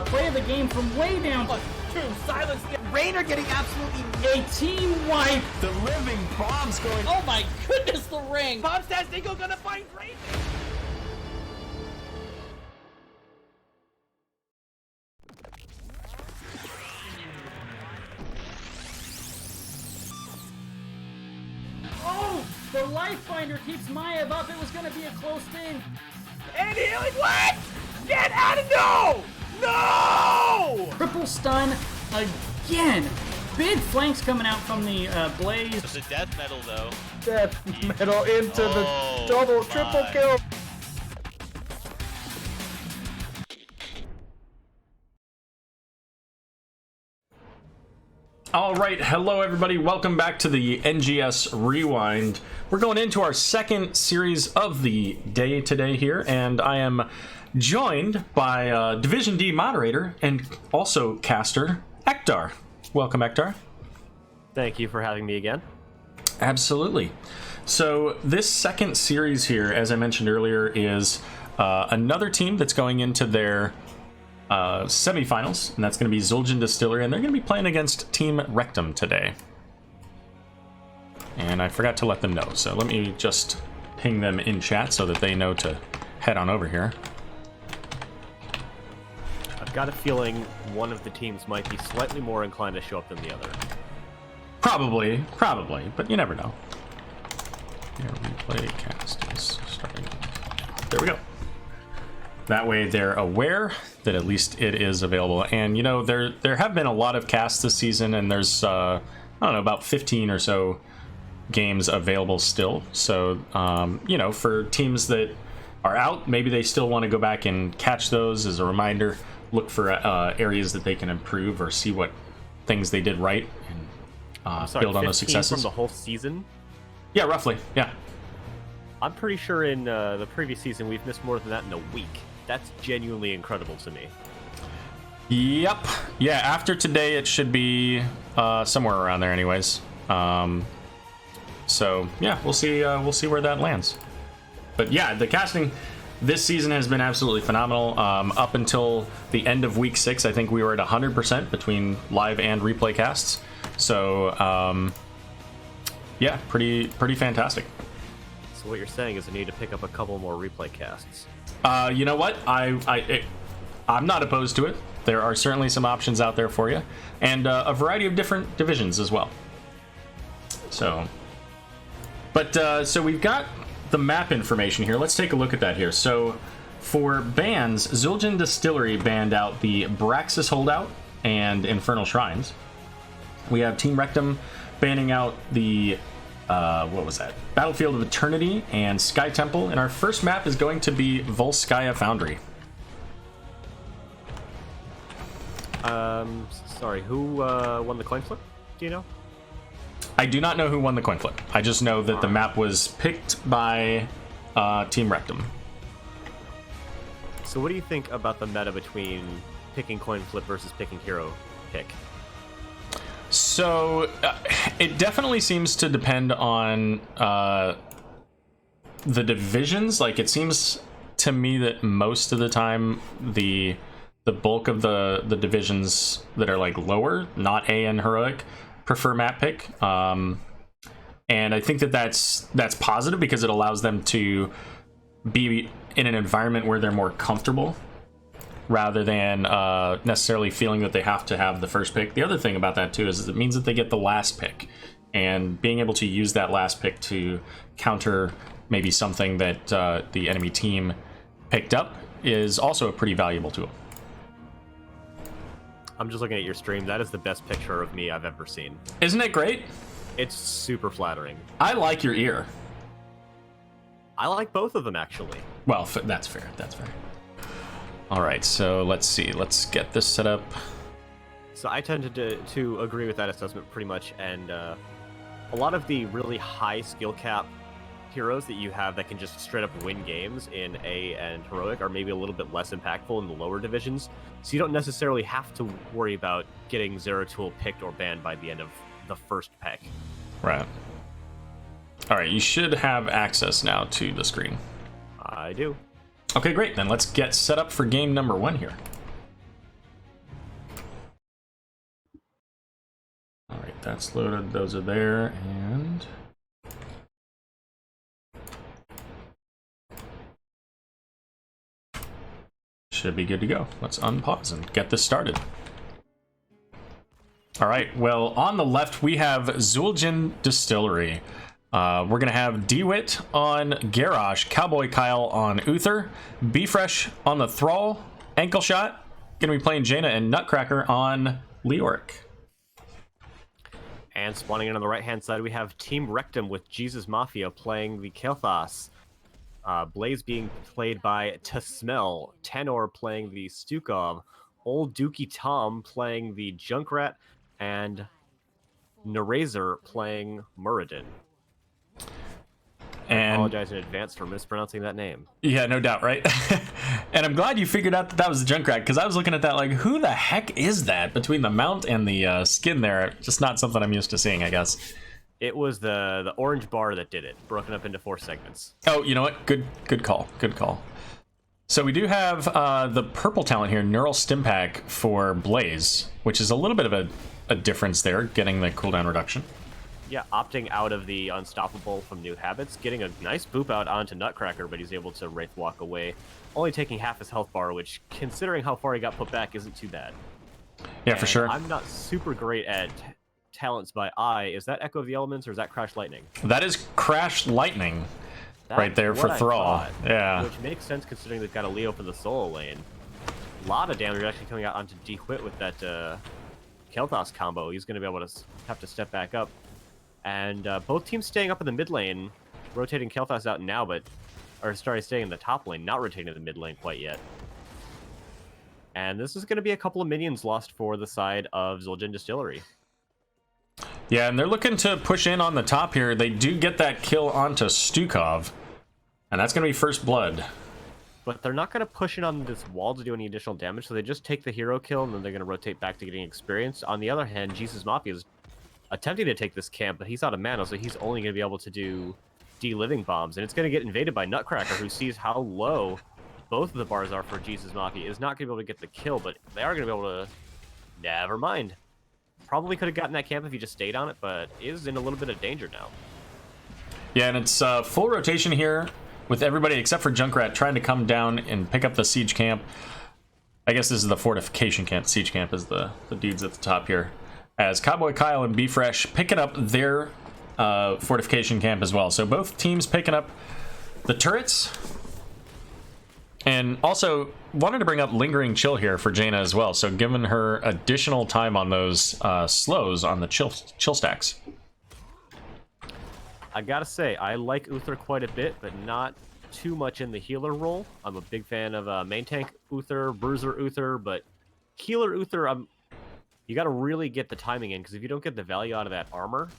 play of the game from way down. True, silence. Rainer getting absolutely A team wipe. The living bomb's going. Oh my goodness, the ring. Bob says Nico gonna find Rainer. Oh, the life finder keeps Maev up. It was going to be a close thing. And healing, what? Get out of no! No! Triple stun again. Big flanks coming out from the Blaze. It's a death metal though. Death metal into the double, triple kill. All right, hello everybody. Welcome back to the NGS Rewind. We're going into our second series of the day today here, and I am joined by Division D moderator and also caster, Ektar. Welcome, Ektar. Thank you for having me again. Absolutely. So this second series here, as I mentioned earlier, is another team that's going into their semifinals, and that's going to be Zul'jin Distillery, and they're going to be playing against Team Rekt'Em today. And I forgot to let them know, so let me just ping them in chat so that they know to head on over here. I've got a feeling one of the teams might be slightly more inclined to show up than the other. Probably, but you never know. Here, replay cast is starting. There we go. That way they're aware that at least it is available. And, you know, there have been a lot of casts this season, and there's, I don't know, about 15 or so games available still. So, you know, for teams that are out, maybe they still want to go back and catch those as a reminder, look for areas that they can improve or see what things they did right and build on those successes. From the whole season? Yeah, roughly, yeah. I'm pretty sure in the previous season we've missed more than that in a week. That's genuinely incredible to me. Yep. Yeah, after today it should be somewhere around there anyways. So, yeah, we'll see where that lands. But yeah, the casting this season has been absolutely phenomenal. Up until the end of week 6, I think we were at 100% between live and replay casts. So, yeah, pretty fantastic. So what you're saying is I need to pick up a couple more replay casts. You know what? I'm not opposed to it. There are certainly some options out there for you, and a variety of different divisions as well. So, so we've got the map information here. Let's take a look at that here. So, for bans, Zul'jin Distillery banned out the Braxis Holdout and Infernal Shrines. We have Team Rekt'Em banning out the what was that? Battlefield of Eternity and Sky Temple, and our first map is going to be Volskaya Foundry. Sorry, who won the coin flip? Do you know? I do not know who won the coin flip. I just know that the map was picked by Team Rekt'Em. So what do you think about the meta between picking coin flip versus picking hero pick? So, it definitely seems to depend on the divisions. Like, it seems to me that most of the time the bulk of the divisions that are like lower, not A and heroic, prefer map pick. And I think that that's positive because it allows them to be in an environment where they're more comfortable, rather than necessarily feeling that they have to have the first pick. The other thing about that, too, is it means that they get the last pick. And being able to use that last pick to counter maybe something that the enemy team picked up is also a pretty valuable tool. I'm just looking at your stream. That is the best picture of me I've ever seen. Isn't it great? It's super flattering. I like your ear. I like both of them, actually. Well, that's fair. That's fair. All right, so let's see. Let's get this set up. So I tend to agree with that assessment pretty much, and a lot of the really high skill cap heroes that you have that can just straight up win games in A and heroic are maybe a little bit less impactful in the lower divisions. So you don't necessarily have to worry about getting Zeratul picked or banned by the end of the first pack. Right. All right, you should have access now to the screen. I do. Okay, great. Then let's get set up for game number 1 here. that's loaded. Those are there, and should be good to go. Let's unpause and get this started. All right, well, on the left, we have Zul'jin Distillery. We're going to have DeWitt on Garrosh, Cowboy Kyle on Uther, B-Fresh on the Thrall, Ankle Shot. Going to be playing Jaina and Nutcracker on Leoric. And spawning in on the right-hand side, we have Team Rekt'Em with Jesus Mafia playing the Kel'Thas. Blaze being played by Tasmel, Tenor playing the Stukov, Old Dookie Tom playing the Junkrat, and Nerazer playing Muradin. And I apologize in advance for mispronouncing that name. Yeah, no doubt, right? And I'm glad you figured out that that was the Junkrat, because I was looking at that like, who the heck is that between the mount and the skin there? Just not something I'm used to seeing, I guess. It was the orange bar that did it, broken up into 4 segments. Oh, you know what? Good call. Good call. So we do have the purple talent here, Neural Stim Pack for Blaze, which is a little bit of a difference there, getting the cooldown reduction. Yeah, opting out of the Unstoppable from New Habits, getting a nice boop out onto Nutcracker, but he's able to Wraith Walk away, only taking half his health bar, which, considering how far he got put back, isn't too bad. Yeah, for sure. I'm not super great at talents by eye. Is that Echo of the Elements, or is that Crash Lightning? That is Crash Lightning. That's right there for what I Thrall. thought, Yeah. Which makes sense considering they've got a Leo for the solo lane. A lot of damage actually coming out onto DeWitt with that Kel'Thas combo. He's going to be able to have to step back up. And both teams staying up in the mid lane, rotating Kel'Thas out now, staying in the top lane, not rotating to the mid lane quite yet. And this is going to be a couple of minions lost for the side of Zul'jin Distillery. Yeah, and they're looking to push in on the top here. They do get that kill onto Stukov, and that's going to be first blood. But they're not going to push in on this wall to do any additional damage, so they just take the hero kill, and then they're going to rotate back to getting experience. On the other hand, Jesus Mafia is attempting to take this camp, but he's out of mana, so he's only going to be able to do de-living bombs, and it's going to get invaded by Nutcracker, who sees how low both of the bars are for Jesus Mafia. Is not going to be able to get the kill, but they are going to be able to... Never mind. Probably could have gotten that camp if he just stayed on it, but is in a little bit of danger now. Yeah, and it's full rotation here with everybody except for Junkrat trying to come down and pick up the siege camp. I guess this is the fortification camp. Siege camp is the dudes at the top here. As Cowboy Kyle and B-Fresh picking up their fortification camp as well. So both teams picking up the turrets. And also wanted to bring up Lingering Chill here for Jaina as well. So giving her additional time on those slows on the chill stacks. I gotta say, I like Uther quite a bit, but not too much in the healer role. I'm a big fan of main tank Uther, bruiser Uther, but healer Uther, you gotta really get the timing in, because if you don't get the value out of that armor,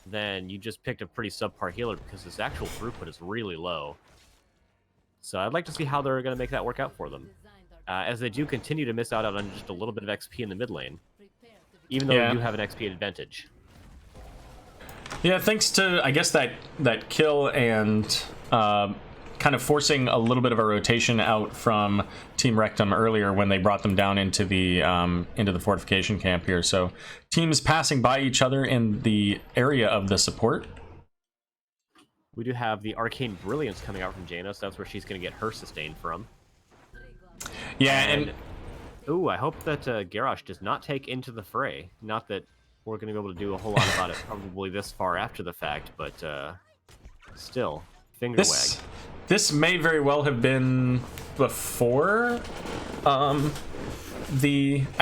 then you just picked a pretty subpar healer, because his actual throughput is really low. So I'd like to see how they're going to make that work out for them. As they do continue to miss out on just a little bit of XP in the mid lane. Even though you have an XP advantage. Yeah, thanks to, I guess, that kill and kind of forcing a little bit of a rotation out from Team Rekt'Em earlier when they brought them down into the fortification camp here. So teams passing by each other in the area of the support. We do have the Arcane Brilliance coming out from Jaina, so that's where she's going to get her sustain from. Yeah, and... Ooh, I hope that Garrosh does not take into the fray. Not that we're going to be able to do a whole lot about it probably this far after the fact, but still, finger wag. This may very well have been before I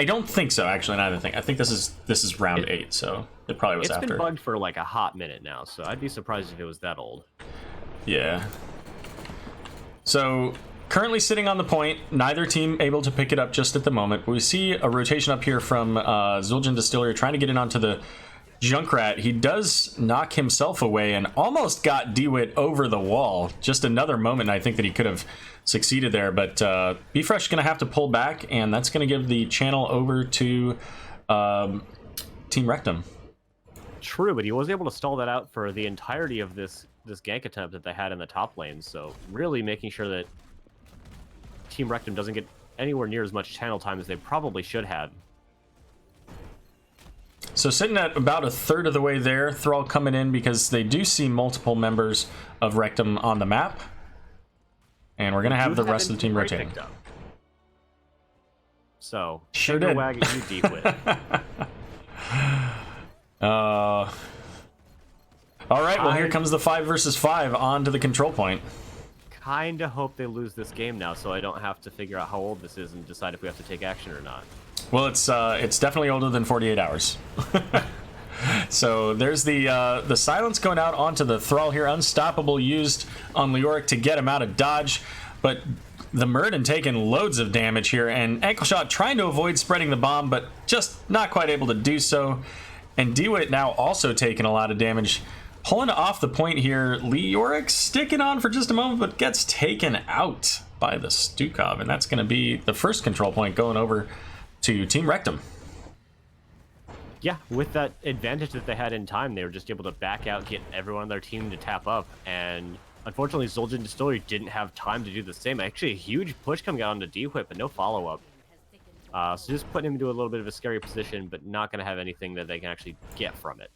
don't think so, actually, neither thing. I think this is round 8, so it probably was after. It's been bugged for like a hot minute now, so I'd be surprised if it was that old. Yeah. So, currently sitting on the point, neither team able to pick it up just at the moment, but we see a rotation up here from Zul'jin Distillery trying to get in onto the Junkrat. He does knock himself away and almost got DeWitt over the wall. Just another moment, I think, that he could have succeeded there, but B-Fresh is going to have to pull back, and that's going to give the channel over to Team Rekt'Em. True, but he was able to stall that out for the entirety of this gank attempt that they had in the top lane, so really making sure that Team Rekt'Em doesn't get anywhere near as much channel time as they probably should have. So sitting at about a third of the way there, Thrall coming in because they do see multiple members of Rekt'Em on the map. And we're going to have the rest of the team rotating. So, sure did. Wag at you deep with. All right, well, here comes the 5 versus 5 onto the control point. Kinda hope they lose this game now, so I don't have to figure out how old this is and decide if we have to take action or not. Well, it's definitely older than 48 hours. So there's the silence going out onto the Thrall here. Unstoppable used on Leoric to get him out of dodge, but the Murden taking loads of damage here, and Ankle Shot trying to avoid spreading the bomb, but just not quite able to do so. And DeWitt now also taking a lot of damage. Pulling off the point here, Leoric sticking on for just a moment, but gets taken out by the Stukov, and that's going to be the first control point going over to Team Rekt'Em. Yeah, with that advantage that they had in time, they were just able to back out, get everyone on their team to tap up, and unfortunately Zul'jin Distillery didn't have time to do the same. Actually, a huge push coming out onto D-Whip, but no follow-up. So just putting him into a little bit of a scary position, but not going to have anything that they can actually get from it.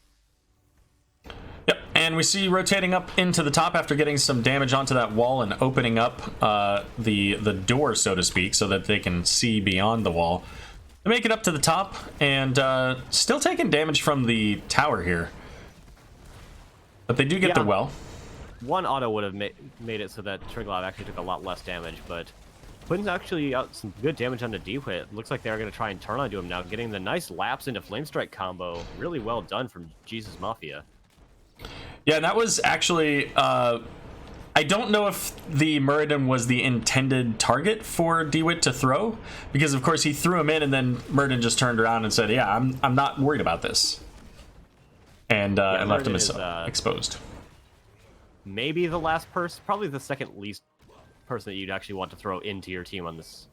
Yep, and we see rotating up into the top after getting some damage onto that wall and opening up the door, so to speak, so that they can see beyond the wall. They make it up to the top, and still taking damage from the tower here. But they do get the well. One auto would have made it so that Triglav actually took a lot less damage, but putting actually out some good damage onto D-Whip. Looks like they're going to try and turn onto him now, getting the nice lapse into Flame Strike combo. Really well done from Jesus Mafia. Yeah, and that was actually... I don't know if the Muradin was the intended target for DeWitt to throw, because of course he threw him in, and then Muradin just turned around and said, "Yeah, I'm not worried about this," and left him exposed. Maybe the last person, probably the second least person that you'd actually want to throw into your team on this,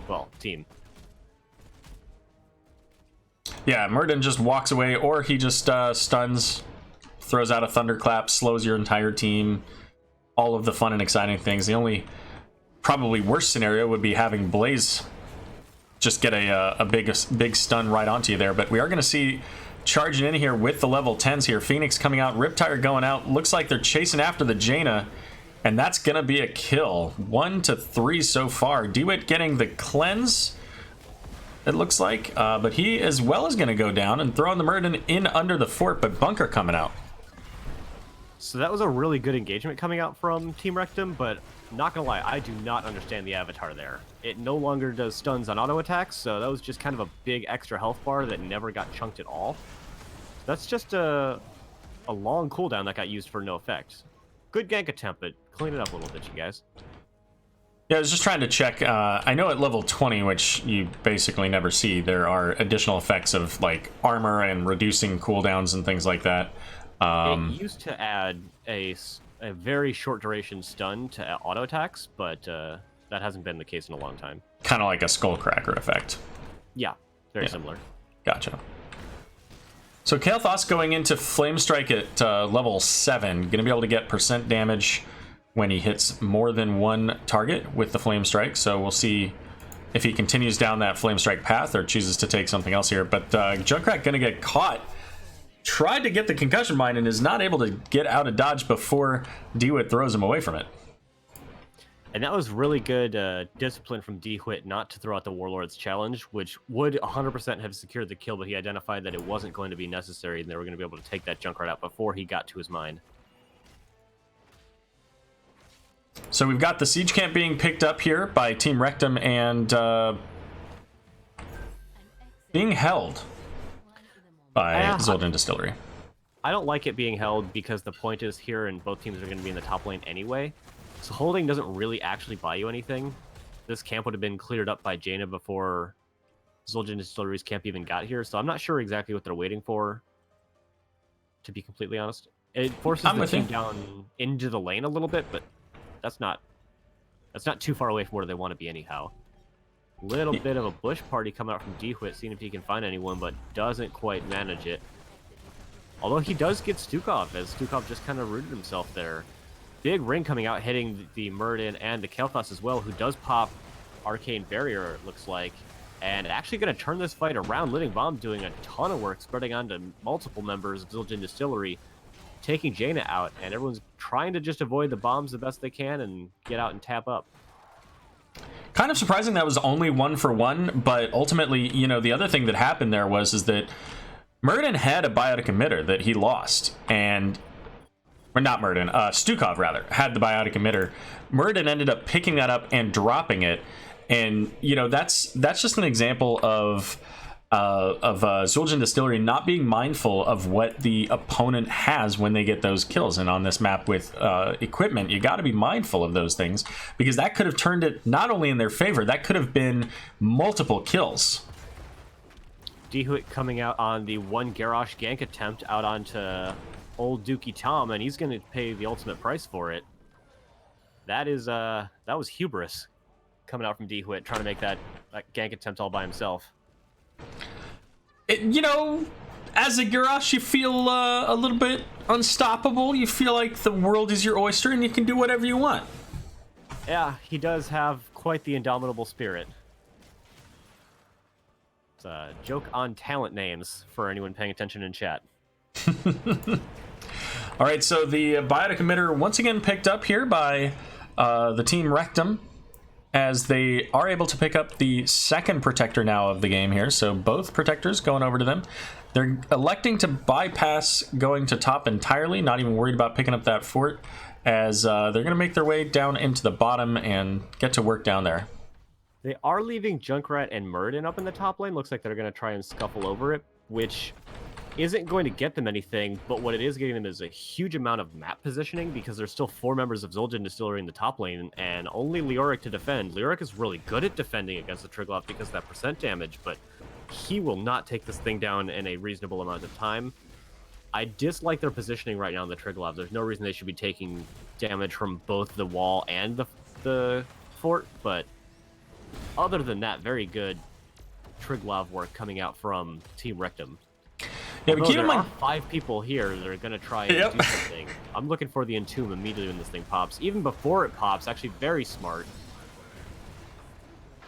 well, team. Yeah, Muradin just walks away, or he just stuns, throws out a thunderclap, slows your entire team. All of the fun and exciting things. The only probably worst scenario would be having Blaze just get a big stun right onto you there. But we are going to see charging in here with the level 10s here. Phoenix coming out, Riptire going out. Looks like they're chasing after the Jaina, and that's going to be a kill. 1 to 3 so far. DeWitt getting the cleanse, it looks like. But he as well is going to go down and throwing the Muradin in under the fort, but Bunker coming out. So that was a really good engagement coming out from Team Rekt'Em, but not gonna lie, I do not understand the avatar there. It no longer does stuns on auto attacks, so that was just kind of a big extra health bar that never got chunked at all. That's just a long cooldown that got used for no effect. Good gank attempt, but clean it up a little bit, you guys. Yeah, I was just trying to check. I know at level 20, which you basically never see, there are additional effects of like armor and reducing cooldowns and things like that. It used to add a very short duration stun to auto attacks, but that hasn't been the case in a long time. Kind of like a Skullcracker effect. Yeah, very similar. Gotcha. So Kael'thas going into Flame Strike at level 7. Going to be able to get % damage when he hits more than one target with the Flame Strike. So we'll see if he continues down that Flame Strike path or chooses to take something else here. But Junkrat going to get caught. Tried to get the concussion mine and is not able to get out of dodge before DeWitt throws him away from it. And that was really good discipline from DeWitt not to throw out the Warlord's Challenge, which would 100% have secured the kill, but he identified that it wasn't going to be necessary and they were going to be able to take that Junkrat out before he got to his mine. So we've got the siege camp being picked up here by Team Rekt'Em and being held by Zul'jin Distillery. I don't like it being held because the point is here and both teams are going to be in the top lane anyway. So holding doesn't really actually buy you anything. This camp would have been cleared up by Jaina before Zul'jin Distillery's camp even got here. So I'm not sure exactly what they're waiting for, to be completely honest. It forces the team down into the lane a little bit, but that's not too far away from where they want to be anyhow. Little bit of a bush party coming out from DeWitt, seeing if he can find anyone, but doesn't quite manage it. Although he does get Stukov, as Stukov just kind of rooted himself there. Big ring coming out, hitting the Muradin and the Kael'thas as well, who does pop Arcane Barrier, it looks like. and actually going to turn this fight around. Living Bomb doing a ton of work, spreading onto multiple members of Zildjian Distillery, taking Jaina out, and everyone's trying to just avoid the bombs the best they can and get out and tap up. Kind of surprising that was only 1-for-1, but ultimately, you know, the other thing that happened there is that Murden had a biotic emitter that he lost, and or not Murden, Stukov rather had the biotic emitter. Murden ended up picking that up and dropping it, and you know that's just an example of Zildjian Distillery not being mindful of what the opponent has when they get those kills. And on this map with equipment, you got to be mindful of those things, because that could have turned it not only in their favor, that could have been multiple kills. Dehuit coming out on the one Garrosh gank attempt out onto old Dookie Tom, and he's going to pay the ultimate price for it. That was hubris coming out from Dehuit, trying to make that gank attempt all by himself. You know, as a Garrosh, you feel a little bit unstoppable. You feel like the world is your oyster and you can do whatever you want. Yeah, he does have quite the indomitable spirit. It's a joke on talent names for anyone paying attention in chat. All right, so the biotic emitter once again picked up here by the team Rekt'Em, as they are able to pick up the second protector now of the game here. So both protectors going over to them. They're electing to bypass going to top entirely, not even worried about picking up that fort, as they're going to make their way down into the bottom and get to work down there. They are leaving Junkrat and Murden up in the top lane. Looks like they're going to try and scuffle over it, which isn't going to get them anything, but what it is getting them is a huge amount of map positioning, because there's still 4 members of Zildjian Distillery in the top lane, and only Leoric to defend. Leoric is really good at defending against the Triglav because of that percent damage, but he will not take this thing down in a reasonable amount of time. I dislike their positioning right now in the Triglav. There's no reason they should be taking damage from both the wall and the fort, but other than that, very good Triglav work coming out from Team Rekt'Em. Yeah, but keep in mind, are 5 people here that are going to try and do something. I'm looking for the Entomb immediately when this thing pops. Even before it pops, actually very smart.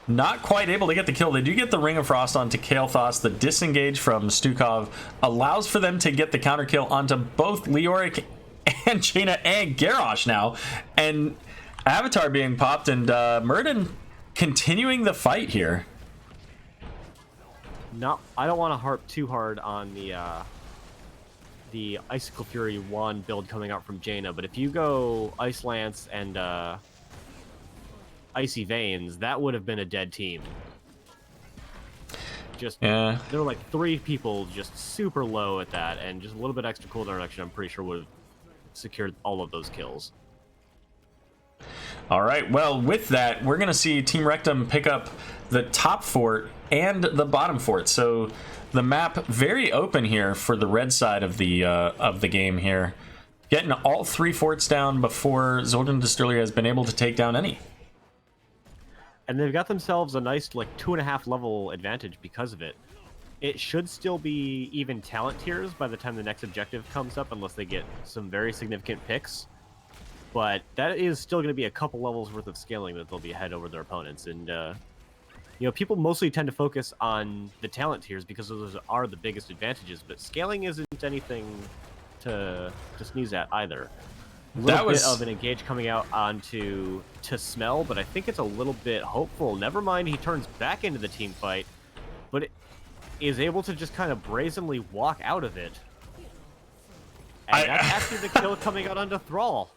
not quite able to get the kill. They do get the Ring of Frost onto Kael'thas. The disengage from Stukov allows for them to get the counter kill onto both Leoric and Jaina and Garrosh now. And Avatar being popped, and Murden continuing the fight here. No, I don't want to harp too hard on the Icicle Fury wand build coming out from Jaina, but if you go Ice Lance and Icy Veins, that would have been a dead team. Just there were like 3 people just super low at that, and just a little bit extra cooldown reduction, I'm pretty sure would have secured all of those kills. All right, well, with that, we're going to see Team Rekt'Em pick up the top fort and the bottom fort. So the map very open here for the red side of the game here. Getting all 3 forts down before Zildjian Distillery has been able to take down any. And they've got themselves a nice, like, 2.5 level advantage because of it. It should still be even talent tiers by the time the next objective comes up, unless they get some very significant picks. But that is still going to be a couple levels worth of scaling that they'll be ahead over their opponents. And, you know, people mostly tend to focus on the talent tiers because those are the biggest advantages, but scaling isn't anything to sneeze at either. A little bit of an engage coming out onto To Smell, but I think it's a little bit hopeful. Never mind, he turns back into the team fight, but is able to just kind of brazenly walk out of it. And that's actually the kill coming out onto Thrall.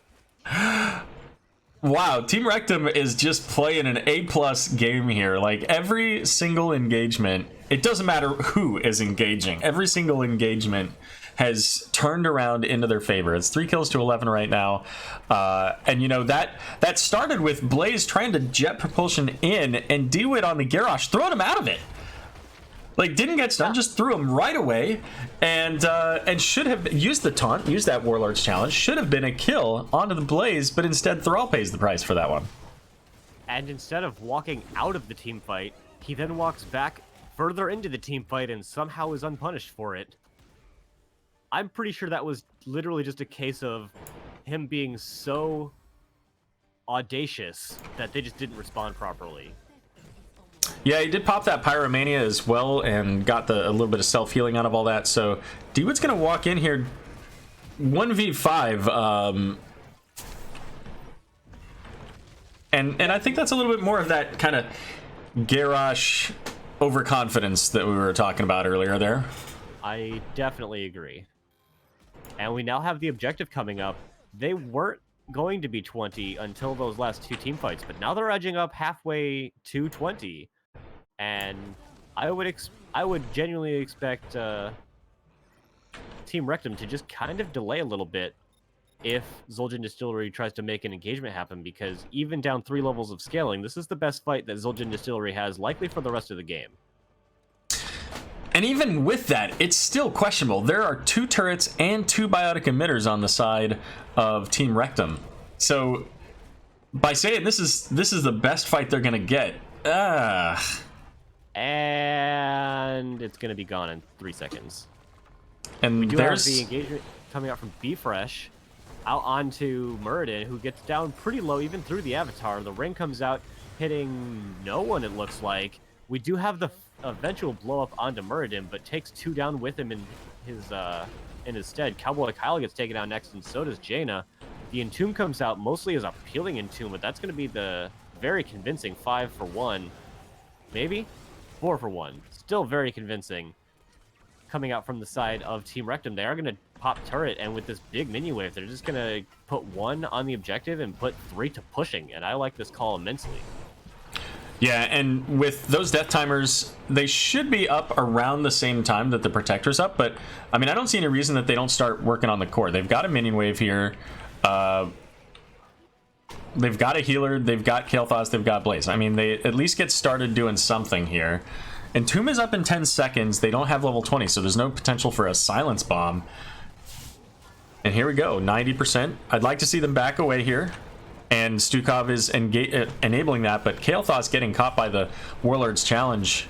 Wow, Team Rekt'Em is just playing an A+ game here. Like, every single engagement, it doesn't matter who is engaging. Every single engagement has turned around into their favor. It's 3 kills to 11 right now. And, you know, that started with Blaze trying to jet propulsion in and DeWitt on the Garrosh, throwing him out of it. Like, didn't get stunned, just threw him right away, and should have used the taunt, used that Warlord's Challenge, should have been a kill onto the Blaze, but instead Thrall pays the price for that one. And instead of walking out of the team fight, he then walks back further into the team fight and somehow is unpunished for it. I'm pretty sure that was literally just a case of him being so audacious that they just didn't respond properly. Yeah, he did pop that Pyromania as well and got a little bit of self-healing out of all that. So D-Wood's going to walk in here 1v5. And I think that's a little bit more of that kind of garish overconfidence that we were talking about earlier there. I definitely agree. And we now have the objective coming up. They weren't going to be 20 until those last two team fights, but now they're edging up halfway to 20. And I would genuinely expect Team Rekt'Em to just kind of delay a little bit if Zul'jin Distillery tries to make an engagement happen, because even down 3 levels of scaling, this is the best fight that Zul'jin Distillery has likely for the rest of the game. And even with that, it's still questionable. There are 2 turrets and 2 biotic emitters on the side of Team Rekt'Em. So by saying this is the best fight they're gonna get, and it's going to be gone in 3 seconds. and We do there's have the engagement coming out from B-Fresh out onto Muradin, who gets down pretty low even through the Avatar. The ring comes out, hitting no one, it looks like. We do have the eventual blow up onto Muradin, but takes 2 down with him in his stead. Cowboy Kyle gets taken down next, and so does Jaina. The Entomb comes out mostly as a peeling Entomb, but that's going to be the very convincing 5 for 1. Maybe? 4 for 1. Still very convincing. Coming out from the side of Team Rekt'Em, they are going to pop turret, and with this big minion wave, they're just going to put 1 on the objective and put 3 to pushing, and I like this call immensely. Yeah, and with those death timers, they should be up around the same time that the Protector's up, but I mean, I don't see any reason that they don't start working on the core. They've got a minion wave here. They've got a healer, they've got Kael'thas, they've got Blaze. I mean, they at least get started doing something here. Entomb is up in 10 seconds. They don't have level 20, so there's no potential for a silence bomb. And here we go, 90%. I'd like to see them back away here. And Stukov is enabling that, but Kael'thas getting caught by the Warlord's challenge.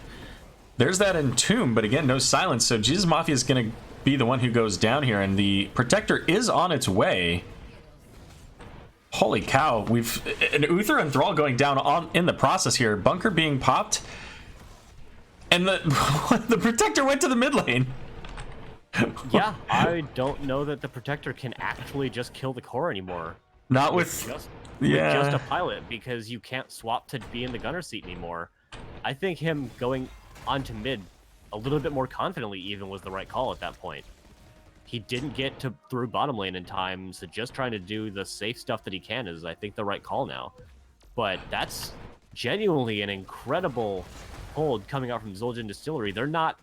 There's that Entomb, but again, no silence, so Jesus Mafia is going to be the one who goes down here, and the Protector is on its way. Holy cow, we've an Uther and Thrall going down in the process here. Bunker being popped, and the Protector went to the mid lane. Yeah, I don't know that the Protector can actually just kill the core anymore. Not with just yeah. a pilot, because you can't swap to be in the gunner seat anymore. I think him going onto mid a little bit more confidently even was the right call at that point. He didn't get through bottom lane in time, so just trying to do the safe stuff that he can is, I think, the right call now. But that's genuinely an incredible hold coming out from Zul'jin Distillery. They're not,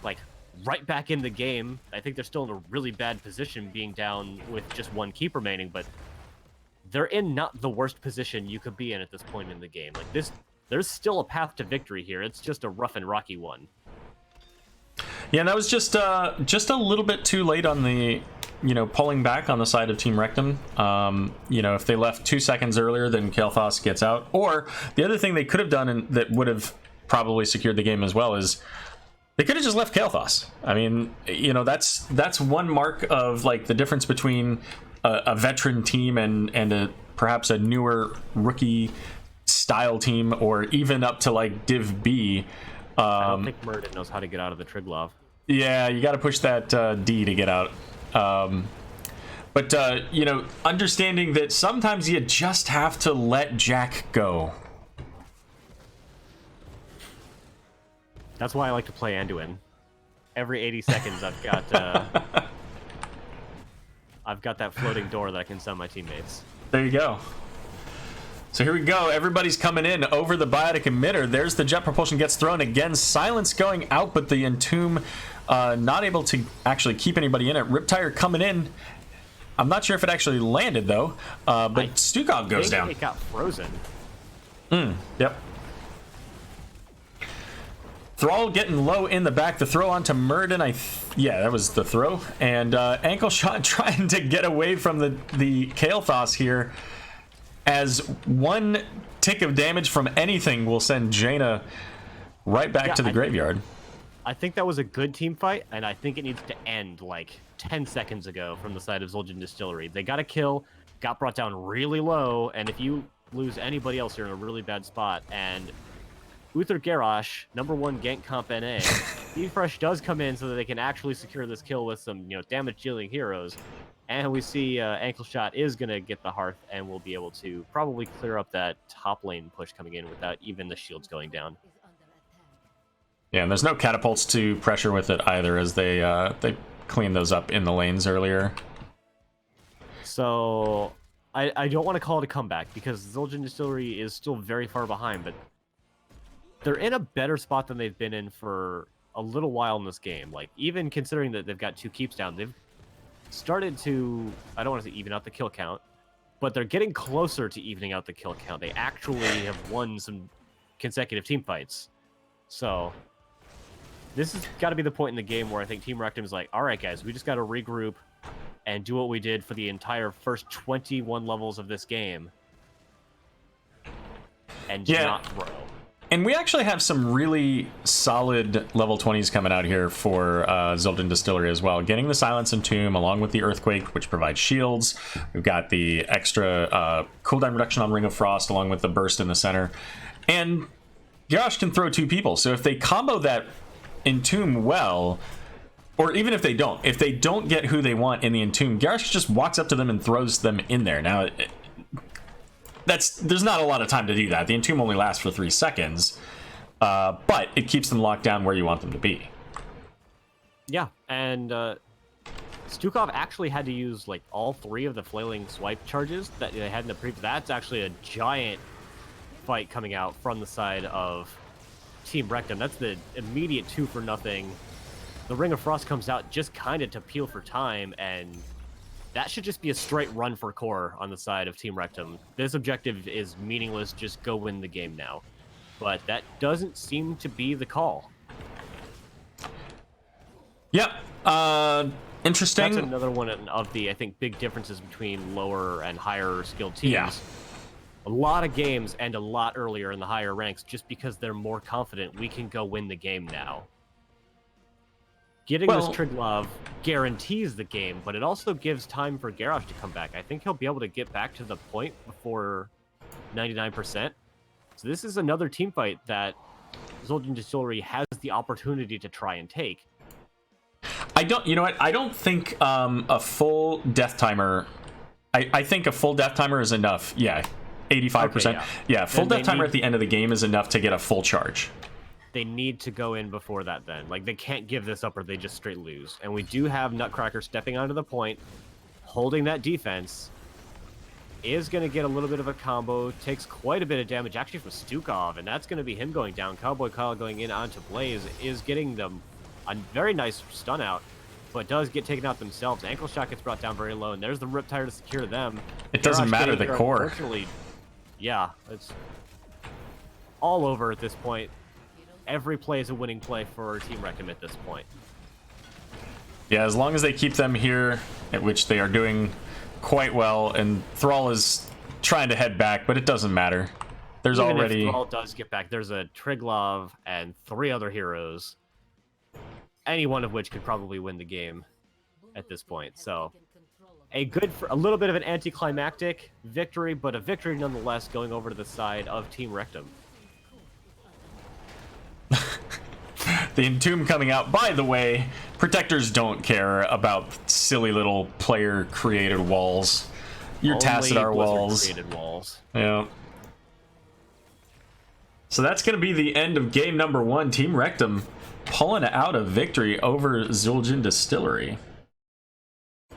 like, right back in the game. I think they're still in a really bad position being down with just 1 keep remaining, but they're in not the worst position you could be in at this point in the game. Like, there's still a path to victory here. It's just a rough and rocky one. Yeah, and that was just a little bit too late on the, pulling back on the side of Team Rekt'Em. If they left 2 seconds earlier, then Kael'thas gets out. Or the other thing they could have done, and that would have probably secured the game as well, is they could have just left Kael'thas. I mean, that's one mark of like the difference between a veteran team and perhaps a newer rookie style team, or even up to like Div B. I don't think Muradin knows how to get out of the Triglav. Yeah, you got to push that D to get out. But understanding that sometimes you just have to let Jack go. That's why I like to play Anduin. Every 80 seconds, I've got that floating door that I can send my teammates. There you go. So here we go. Everybody's coming in over the biotic emitter. There's the jet propulsion gets thrown again. Silence going out, but the Entomb not able to actually keep anybody in it. Riptire coming in. I'm not sure if it actually landed though. But Stukov goes down. It got frozen. Yep. Thrall getting low in the back. The throw onto Muradin. Yeah, that was the throw. And ankle shot trying to get away from the Kael'thas here. As 1 tick of damage from anything will send Jaina right back to the graveyard. I think that was a good team fight, and I think it needs to end like 10 seconds ago from the side of Zul'jin Distillery. They got a kill, got brought down really low, and if you lose anybody else, you're in a really bad spot. And Uther Garrosh, #1 gank comp NA. Fresh does come in so that they can actually secure this kill with some, damage dealing heroes. And we see Ankle Shot is going to get the Hearth and will be able to probably clear up that top lane push coming in without even the shields going down. Yeah, and there's no catapults to pressure with it either, as they cleaned those up in the lanes earlier. So I don't want to call it a comeback because Zul'jin Distillery is still very far behind, but they're in a better spot than they've been in for a little while in this game. Like, even considering that they've got 2 keeps down, they've started to, I don't want to say even out the kill count, but they're getting closer to evening out the kill count. They actually have won some consecutive team fights. So this has got to be the point in the game where I think Team Rekt'Em is like, all right, guys, we just got to regroup and do what we did for the entire first 21 levels of this game and just not throw. And we actually have some really solid level 20s coming out here for Zul'jin Distillery as well. Getting the Silence and Tomb along with the Earthquake, which provides shields. We've got the extra cooldown reduction on Ring of Frost along with the burst in the center. And Garrosh can throw 2 people. So if they combo that Entomb well, or even if they don't get who they want in the Entomb, Garrosh just walks up to them and throws them in there. Now, there's not a lot of time to do that. The Entomb only lasts for 3 seconds, but it keeps them locked down where you want them to be. Yeah, and Stukov actually had to use like all 3 of the flailing swipe charges that they had in the previous. That's actually a giant fight coming out from the side of Team Rekt'Em. That's the immediate 2-for-0. The Ring of Frost comes out just kind of to peel for time, and that should just be a straight run for core on the side of Team Rekt'Em. This objective is meaningless, just go win the game now. But that doesn't seem to be the call. Yep. Interesting. That's another one of the, I think, big differences between lower and higher skilled teams. Yeah. A lot of games end a lot earlier in the higher ranks just because they're more confident we can go win the game now. Getting this Triglav guarantees the game, but it also gives time for Garrosh to come back. I think he'll be able to get back to the point before 99%. So this is another team fight that Zul'jin Distillery has the opportunity to try and take. I don't think a full death timer. I think a full death timer is enough. Yeah, 85%. Okay, yeah, full death timer at the end of the game is enough to get a full charge. They need to go in before that then. Like, they can't give this up or they just straight lose. And we do have Nutcracker stepping onto the point, holding that defense. Is going to get a little bit of a combo, takes quite a bit of damage actually from Stukov, and that's going to be him going down. Cowboy Kyle going in onto Blaze is getting them a very nice stun out, but does get taken out themselves. Ankle Shot gets brought down very low, and there's the Riptire to secure them. It doesn't matter the core. Unfortunately, yeah, it's all over at this point. Every play is a winning play for Team Rekt'Em at this point. Yeah, as long as they keep them here, at which they are doing quite well, and Thrall is trying to head back, but it doesn't matter. There's Even already... if Thrall does get back, there's a Triglav and 3 other heroes, any one of which could probably win the game at this point. So a little bit of an anticlimactic victory, but a victory nonetheless, going over to the side of Team Rekt'Em. The Entomb coming out. By the way, Protectors don't care about silly little player-created walls. Your Tassadar walls. Created walls. Yeah. So that's going to be the end of game number 1. Team Rekt'Em pulling out a victory over Zul'jin Distillery. Do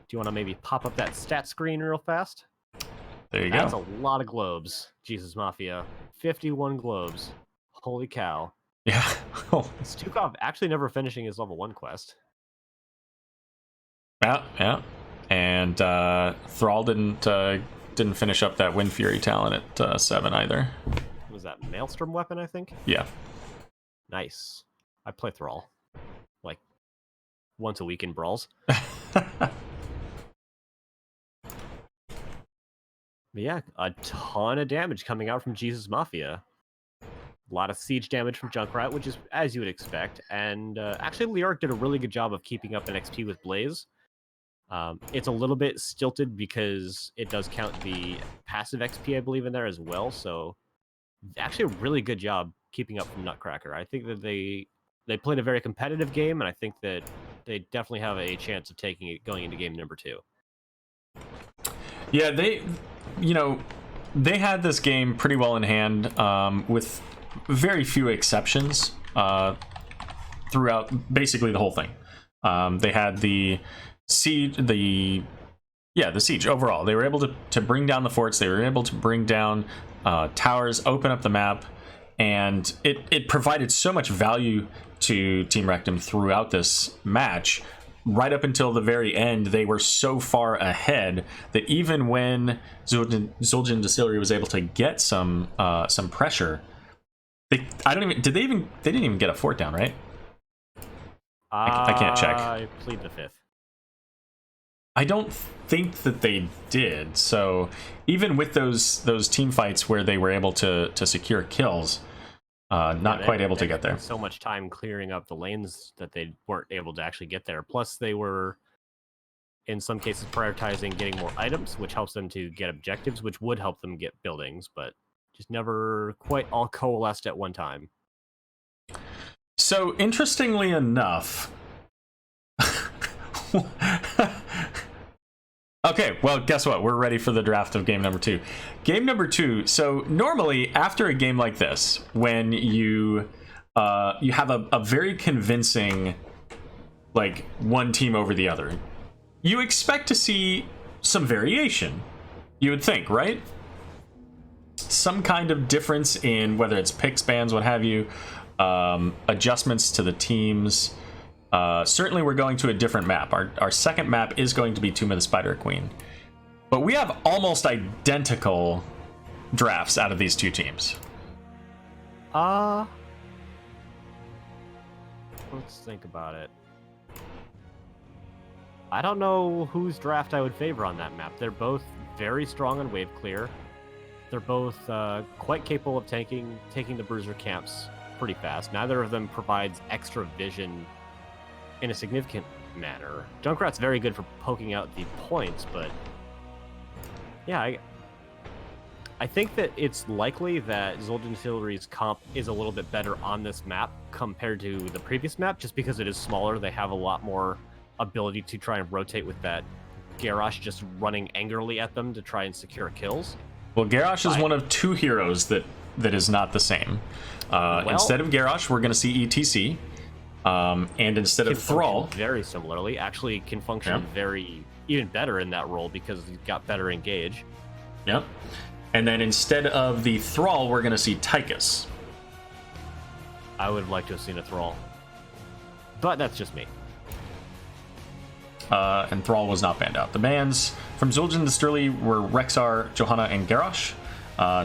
you want to maybe pop up that stat screen real fast? There you That's go. a lot of globes. Jesus Mafia. 51 globes. Holy cow. Yeah. Stukov actually never finishing his level 1 quest. Yeah. And Thrall didn't finish up that Wind Fury talent at 7 either. Was that Maelstrom weapon, I think? Yeah. Nice. I play Thrall. Like, once a week in Brawls. But yeah, a ton of damage coming out from Jesus Mafia. A lot of siege damage from Junkrat, which is as you would expect. And actually, Liark did a really good job of keeping up an XP with Blaze. It's a little bit stilted because it does count the passive XP, I believe, in there as well. So actually a really good job keeping up from Nutcracker. I think that they played a very competitive game, and I think that they definitely have a chance of taking it going into game number 2. Yeah, they had this game pretty well in hand, with very few exceptions throughout basically the whole thing. They had the siege, the siege overall. They were able to bring down the forts. They were able to bring down towers, open up the map, and it provided so much value to Team Rekt'Em throughout this match. Right up until the very end, they were so far ahead that even when Zul'jin Distillery was able to get some pressure, they didn't even get a fort down, right? I can't check. I plead the 5th. I don't think that they did. So even with those team fights where they were able to secure kills, not quite able to get there. So much time clearing up the lanes that they weren't able to actually get there. Plus, they were, in some cases, prioritizing getting more items, which helps them to get objectives, which would help them get buildings, but just never quite all coalesced at one time. So, interestingly enough... Okay, well, guess what? We're ready for the draft of game number 2. Game number 2. So normally, after a game like this, when you have a very convincing, like, one team over the other, you expect to see some variation. You would think, right? Some kind of difference in whether it's picks, bans, what have you, adjustments to the teams. Certainly we're going to a different map. Our second map is going to be Tomb of the Spider Queen. But we have almost identical drafts out of these two teams. Let's think about it. I don't know whose draft I would favor on that map. They're both very strong on wave clear. They're both quite capable of taking the bruiser camps pretty fast. Neither of them provides extra vision in a significant manner. Junkrat's very good for poking out the points, but yeah, I think that it's likely that Zul'jin Distillery's comp is a little bit better on this map compared to the previous map, just because it is smaller. They have a lot more ability to try and rotate with that Garrosh just running angrily at them to try and secure kills. Well, Garrosh is one of two heroes that is not the same. Instead of Garrosh, we're going to see ETC. And instead of Thrall, very similarly, actually can function even better in that role because he's got better engage. Yep. And then instead of the Thrall, we're going to see Tychus. I would have liked to have seen a Thrall, but that's just me. And Thrall was not banned out. The bans from Zul'jin Distillery were Rexxar, Johanna, and Garrosh.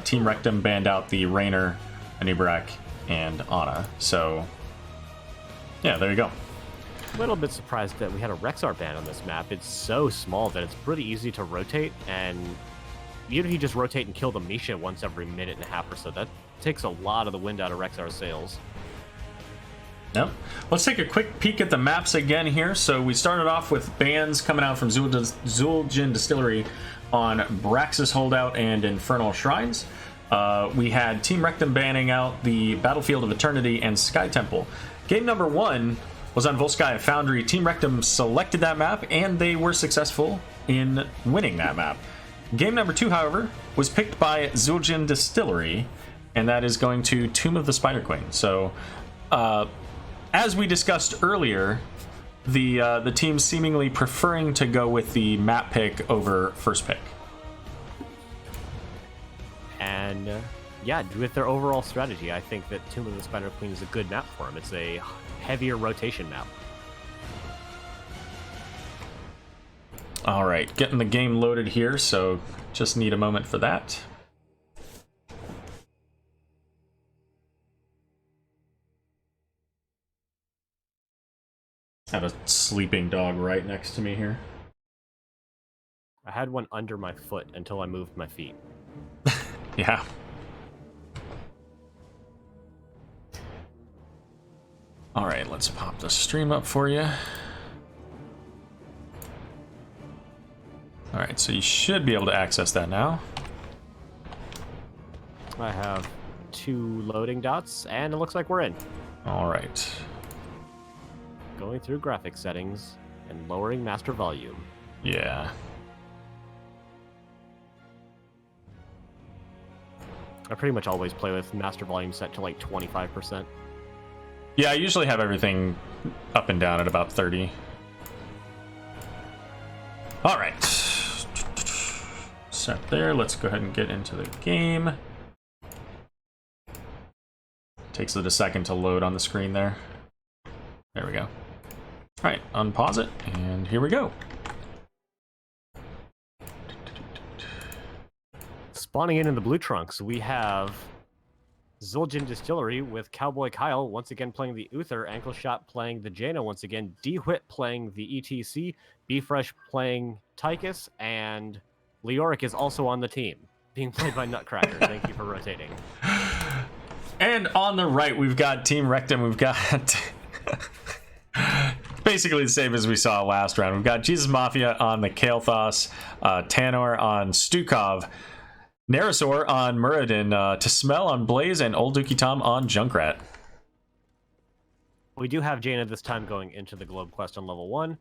Team Rekt'Em banned out the Raynor, Anub'arak, and Ana. So yeah, there you go. A little bit surprised that we had a Rexxar ban on this map. It's so small that it's pretty easy to rotate, and even if you just rotate and kill the Misha once every minute and a half or so, that takes a lot of the wind out of Rexxar's sails. Yep. Let's take a quick peek at the maps again here. So we started off with bans coming out from Zul'jin Distillery on Braxis Holdout and Infernal Shrines. We had Team Rekt'Em banning out the Battlefield of Eternity and Sky Temple. Game number 1 was on Volskaya Foundry. Team Rekt'Em selected that map, and they were successful in winning that map. Game number 2, however, was picked by Zul'jin Distillery, and that is going to Tomb of the Spider Queen. So, as we discussed earlier, the team seemingly preferring to go with the map pick over first pick. And yeah, with their overall strategy, I think that Tomb of the Spider Queen is a good map for them. It's a heavier rotation map. All right, getting the game loaded here, so just need a moment for that. I have a sleeping dog right next to me here. I had one under my foot until I moved my feet. Yeah. All right, let's pop the stream up for you. All right, so you should be able to access that now. I have 2 loading dots, and it looks like we're in. All right. Going through graphic settings and lowering master volume. Yeah. I pretty much always play with master volume set to like 25%. Yeah, I usually have everything up and down at about 30. All right. Set there. Let's go ahead and get into the game. Takes it a second to load on the screen there. There we go. All right, unpause it, and here we go. Spawning in the blue trunks, we have Zul'jin Distillery with Cowboy Kyle once again playing the Uther, Ankle Shot playing the Jaina once again, D-Whit playing the ETC, B-Fresh playing Tychus, and Leoric is also on the team, being played by Nutcracker. Thank you for rotating. And on the right, we've got Team Rekt'Em. We've got basically the same as we saw last round. We've got Jesus Mafia on the Kael'thas, Tanor on Stukov, Nerasor on Muradin, Tismel on Blaze, and Old Dookie Tom on Junkrat. We do have Jaina this time going into the Globe Quest on level 1.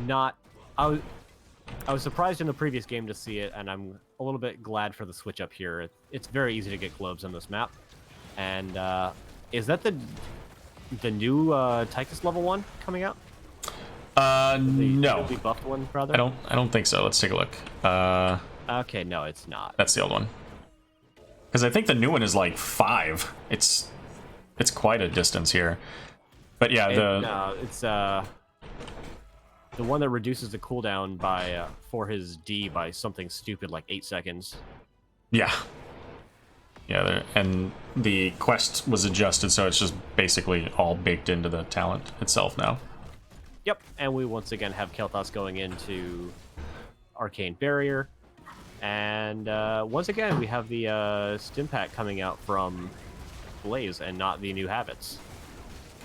I was surprised in the previous game to see it, and I'm a little bit glad for the switch up here. It's very easy to get globes on this map. And is that the new Tychus level 1 coming out? No. The buffed one, rather? I don't think so. Let's take a look. Okay, no, it's not. That's the old one. Because I think the new one is like 5. It's quite a distance here. But yeah, it's the one that reduces the cooldown by for his D by something stupid like 8 seconds. Yeah. Yeah, and the quest was adjusted, so it's just basically all baked into the talent itself now. Yep, and we once again have Kael'thas going into Arcane Barrier. And once again, we have the Stim Pack coming out from Blaze and not the new habits.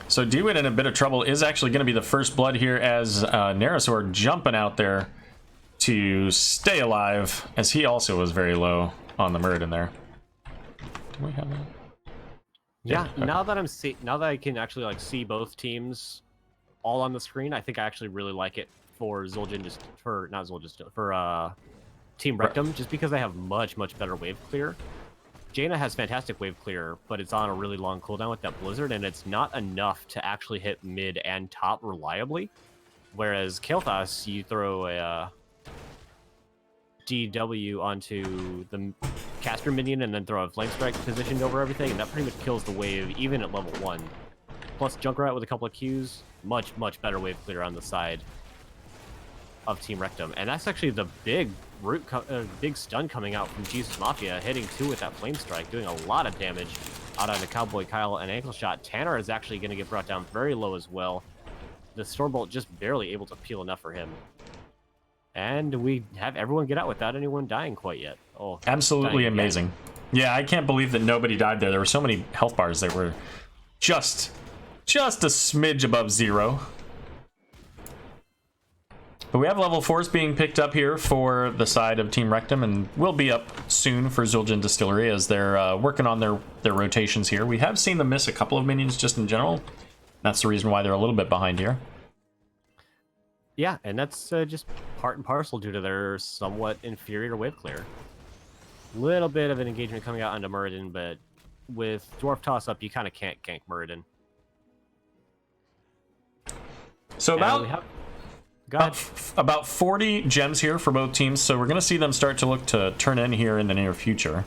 So D-Wit in a bit of trouble is actually going to be the first blood here as Nerasor jumping out there to stay alive, as he also was very low on the Muradin there. Do we have that? Yeah, okay. now that I can actually like see both teams all on the screen, I think I actually really like it for Zul'jin, for Team Rekt'Em, just because they have much better wave clear. Jaina has fantastic wave clear, but it's on a really long cooldown with that blizzard, and it's not enough to actually hit mid and top reliably. Whereas Kael'thas, you throw a DW onto the caster minion and then throw a flame strike positioned over everything, and that pretty much kills the wave even at level 1. Plus Junkrat with a couple of Qs, much better wave clear on the side of Team Rekt'Em. And that's actually the big big stun coming out from Jesus Mafia, hitting 2 with that flame strike, doing a lot of damage out on the Cowboy Kyle and Ankle Shot. Tanner is actually going to get brought down very low as well. The Stormbolt just barely able to peel enough for him. And we have everyone get out without anyone dying quite yet. Oh, absolutely amazing. Yeah, I can't believe that nobody died there. There were so many health bars that were just a smidge above 0. But we have level 4s being picked up here for the side of Team Rekt'Em, and will be up soon for Zul'jin Distillery as they're working on their rotations here. We have seen them miss a couple of minions just in general. That's the reason why they're a little bit behind here. Yeah, and that's just part and parcel due to their somewhat inferior wave clear. Little bit of an engagement coming out onto Muradin, but with Dwarf Toss-Up, you kind of can't gank Muradin. So about 40 gems here for both teams, so we're going to see them start to look to turn in here in the near future.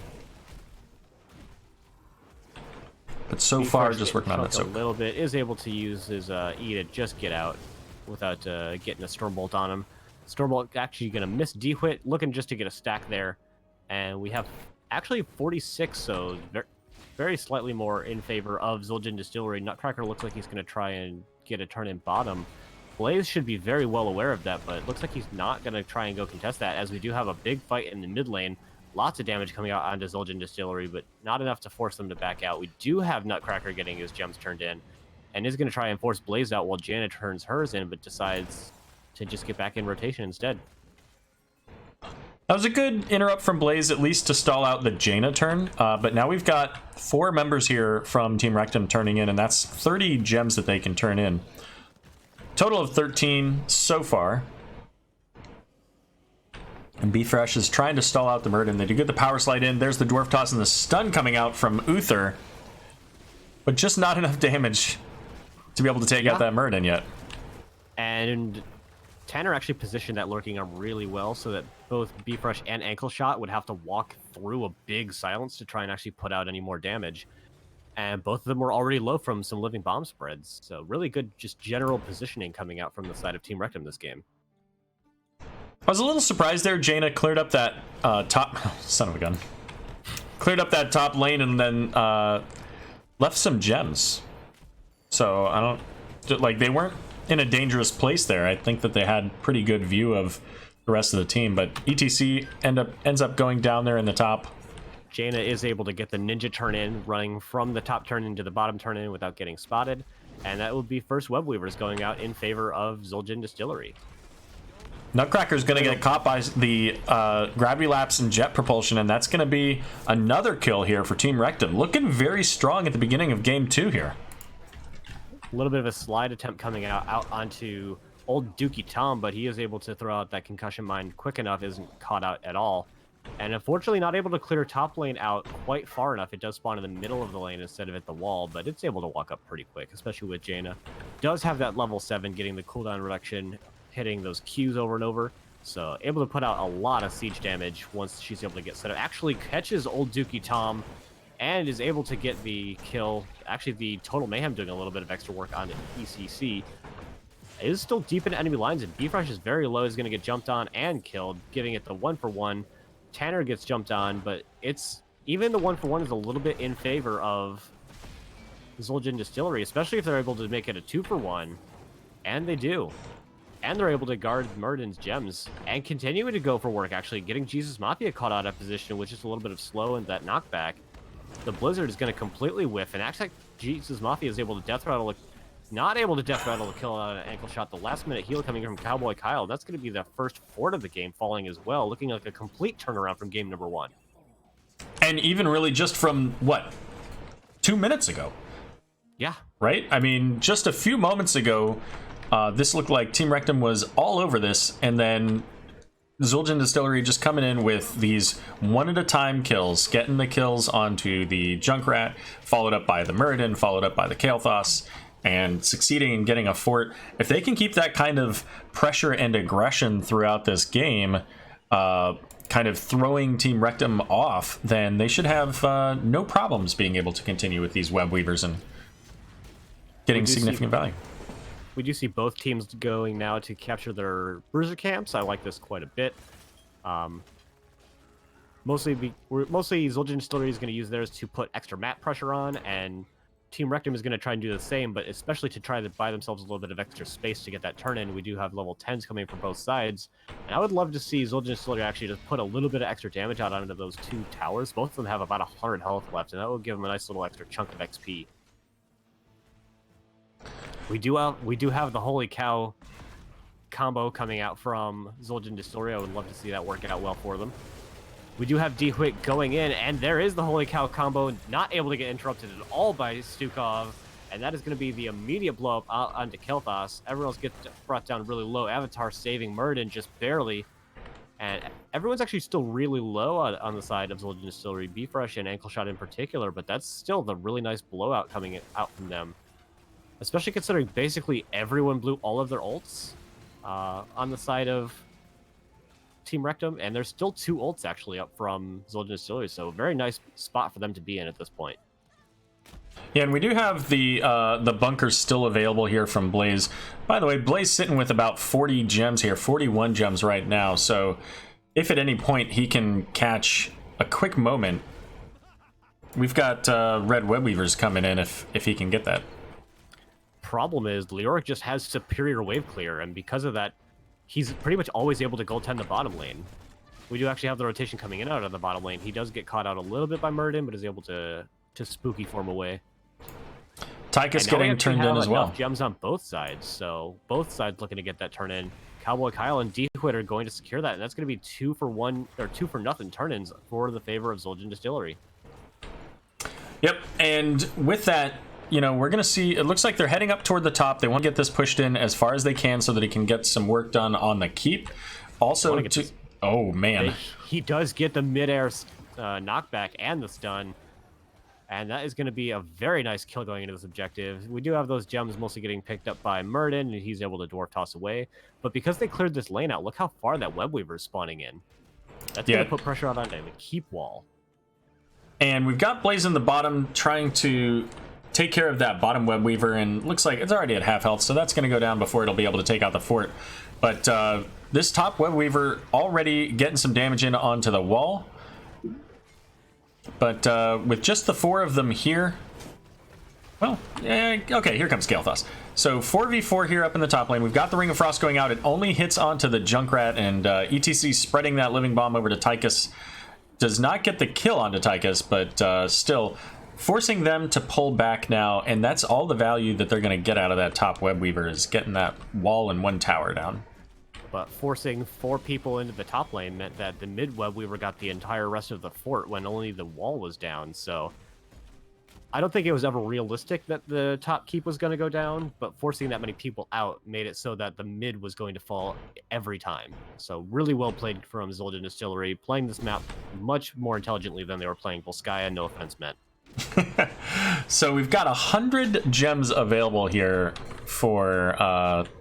But so far, just working on that soak. A little bit, is able to use his E to just get out without getting a Stormbolt on him. Stormbolt actually going to miss D-Whit, looking just to get a stack there. And we have actually 46, so very slightly more in favor of Zul'jin Distillery. Nutcracker looks like he's going to try and get a turn in bottom. Blaze should be very well aware of that, but it looks like he's not going to try and go contest that, as we do have a big fight in the mid lane. Lots of damage coming out onto Zul'jin Distillery, but not enough to force them to back out. We do have Nutcracker getting his gems turned in, and is going to try and force Blaze out while Jaina turns hers in, but decides to just get back in rotation instead. That was a good interrupt from Blaze, at least to stall out the Jaina turn. But now we've got 4 members here from Team Rekt'Em turning in, and that's 30 gems that they can turn in. Total of 13 so far. And B-Fresh is trying to stall out the Murden. They do get the power slide in. There's the Dwarf Toss and the stun coming out from Uther. But just not enough damage to be able to take out that Murden yet. And Tanner actually positioned that lurking arm really well so that both B-Fresh and Ankle Shot would have to walk through a big silence to try and actually put out any more damage. And both of them were already low from some living bomb spreads. So really good just general positioning coming out from the side of Team Rekt'Em this game. I was a little surprised there. Jaina cleared up that top... son of a gun. Cleared up that top lane and then left some gems. So I don't... like, they weren't in a dangerous place there. I think that they had pretty good view of the rest of the team, but ETC ends up going down there in the top. Jaina is able to get the ninja turn in, running from the top turn into the bottom turn in without getting spotted, and that would be first Web Weavers going out in favor of Zul'jin Distillery. Nutcracker's going to get caught by the Gravity Lapse and Jet Propulsion, and that's going to be another kill here for Team Rekt'Em. Looking very strong at the beginning of Game 2 here. A little bit of a slide attempt coming out onto old Dookie Tom, but he is able to throw out that concussion mine quick enough, isn't caught out at all. And unfortunately not able to clear top lane out quite far enough. It does spawn in the middle of the lane instead of at the wall, but it's able to walk up pretty quick, especially with Jaina. Does have that level 7 getting the cooldown reduction, hitting those Qs over and over. So able to put out a lot of siege damage once she's able to get set up. Actually catches old Dookie Tom and is able to get the kill. Actually, the Total Mayhem doing a little bit of extra work on ECC. It is still deep in enemy lines, and B-Fresh is very low. Is going to get jumped on and killed, giving it the 1-for-1. Tanner gets jumped on, but it's even the 1-for-1 is a little bit in favor of Zul'jin Distillery, especially if they're able to make it a 2-for-1, and they do. And they're able to guard Murden's gems and continuing to go for work, actually getting Jesus Mafia caught out of position with just a little bit of slow and that knockback. The Blizzard is going to completely whiff, and actually Jesus Mafia is able to death rattle, not able to death rattle to kill out an ankle shot. The last minute heal coming from Cowboy Kyle. That's going to be the first fort of the game falling as well, looking like a complete turnaround from game number 1. And even really just from, what, 2 minutes ago? Yeah. Right? I mean, just a few moments ago, this looked like Team Rekt'Em was all over this, and then Zul'jin Distillery just coming in with these one-at-a-time kills, getting the kills onto the Junkrat, followed up by the Muradin, followed up by the Kael'thas, and succeeding in getting a fort. If they can keep that kind of pressure and aggression throughout this game, kind of throwing Team Rekt'Em off, then they should have no problems being able to continue with these Web Weavers and getting significant value. We do see both teams going now to capture their bruiser camps. I like this quite a bit. Mostly Zul'jin Distillery is going to use theirs to put extra map pressure on, and Team Rekt'Em is going to try and do the same, but especially to try to buy themselves a little bit of extra space to get that turn in. We do have level 10s coming from both sides, and I would love to see Zul'jin Distillery actually just put a little bit of extra damage out onto those 2 towers. Both of them have about 100 health left, and that will give them a nice little extra chunk of XP. We do have the Holy Cow combo coming out from Zul'jin Distillery. I would love to see that work out well for them. We do have D-Hwick going in, and there is the Holy Cow combo, not able to get interrupted at all by Stukov, and that is going to be the immediate blow-up onto Kael'thas. Everyone else gets brought down really low. Avatar saving Muradin just barely, and everyone's actually still really low on the side of Zul'jin Distillery, B-Fresh and Ankle Shot in particular, but that's still the really nice blowout coming out from them. Especially considering basically everyone blew all of their ults on the side of Team Rekt'Em, and there's still 2 ults actually up from Zul'jin Distillery, so very nice spot for them to be in at this point. Yeah, and we do have the bunkers still available here from Blaze. By the way, Blaze sitting with about 40 gems here, 41 gems right now, so if at any point he can catch a quick moment, we've got Red Web Weavers coming in if he can get that. Problem is Leoric just has superior wave clear, and because of that he's pretty much always able to goaltend the bottom lane. We do actually have the rotation coming in out of the bottom lane. He does get caught out a little bit by Muradin, but is able to spooky form away. Tychus And now we getting actually turned in have as well. enough gems on both sides, so both sides looking to get that turn in. Cowboy Kyle and Dequid are going to secure that, and that's going to be 2 for 1 or 2 for nothing turn-ins for the favor of Zul'jin Distillery. Yep, and with that, you know, we're going to see, it looks like they're heading up toward the top. They want to get this pushed in as far as they can so that he can get some work done on the keep. Also, oh man. He does get the mid-air knockback and the stun, and that is going to be a very nice kill going into this objective. We do have those gems mostly getting picked up by Murden, and he's able to dwarf toss away. But because they cleared this lane out, look how far that web weaver is spawning in. That's going to put pressure out on the keep wall. And we've got Blaze in the bottom trying to take care of that bottom web weaver, and looks like it's already at half health, so that's going to go down before it'll be able to take out the fort. But this top web weaver already getting some damage in onto the wall. But with just the 4 of them here, well, okay, here comes Kael'thas. So 4v4 here up in the top lane. We've got the Ring of Frost going out. It only hits onto the Junkrat, and ETC spreading that Living Bomb over to Tychus. Does not get the kill onto Tychus, but still forcing them to pull back now, and that's all the value that they're going to get out of that top web weaver is getting that wall and 1 tower down. But forcing 4 people into the top lane meant that the mid web weaver got the entire rest of the fort when only the wall was down. So I don't think it was ever realistic that the top keep was going to go down, but forcing that many people out made it so that the mid was going to fall every time. So really well played from Zul'jin Distillery, playing this map much more intelligently than they were playing Volskaya, no offense meant. So we've got 100 gems available here for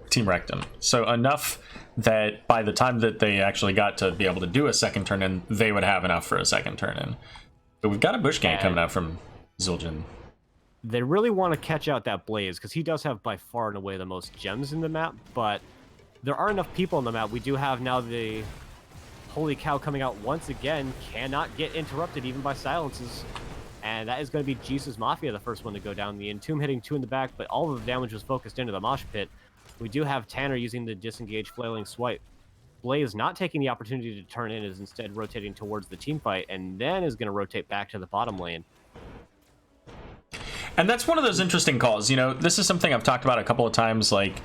Team Rekt'Em. So enough that by the time that they actually got to be able to do a second turn in, they would have enough for a second turn in. But we've got a bush gank coming out from Zul'jin. They really want to catch out that Blaze, because he does have by far and away the most gems in the map, but there are enough people on the map. We do have now the Holy Cow coming out once again, cannot get interrupted even by silences. And that is going to be Jesus Mafia, the first one to go down. The Entomb hitting 2 in the back, but all of the damage was focused into the mosh pit. We do have Tanner using the disengage flailing swipe. Blaze not taking the opportunity to turn in, is instead rotating towards the team fight, and then is going to rotate back to the bottom lane. And that's one of those interesting calls. You know, this is something I've talked about a couple of times, like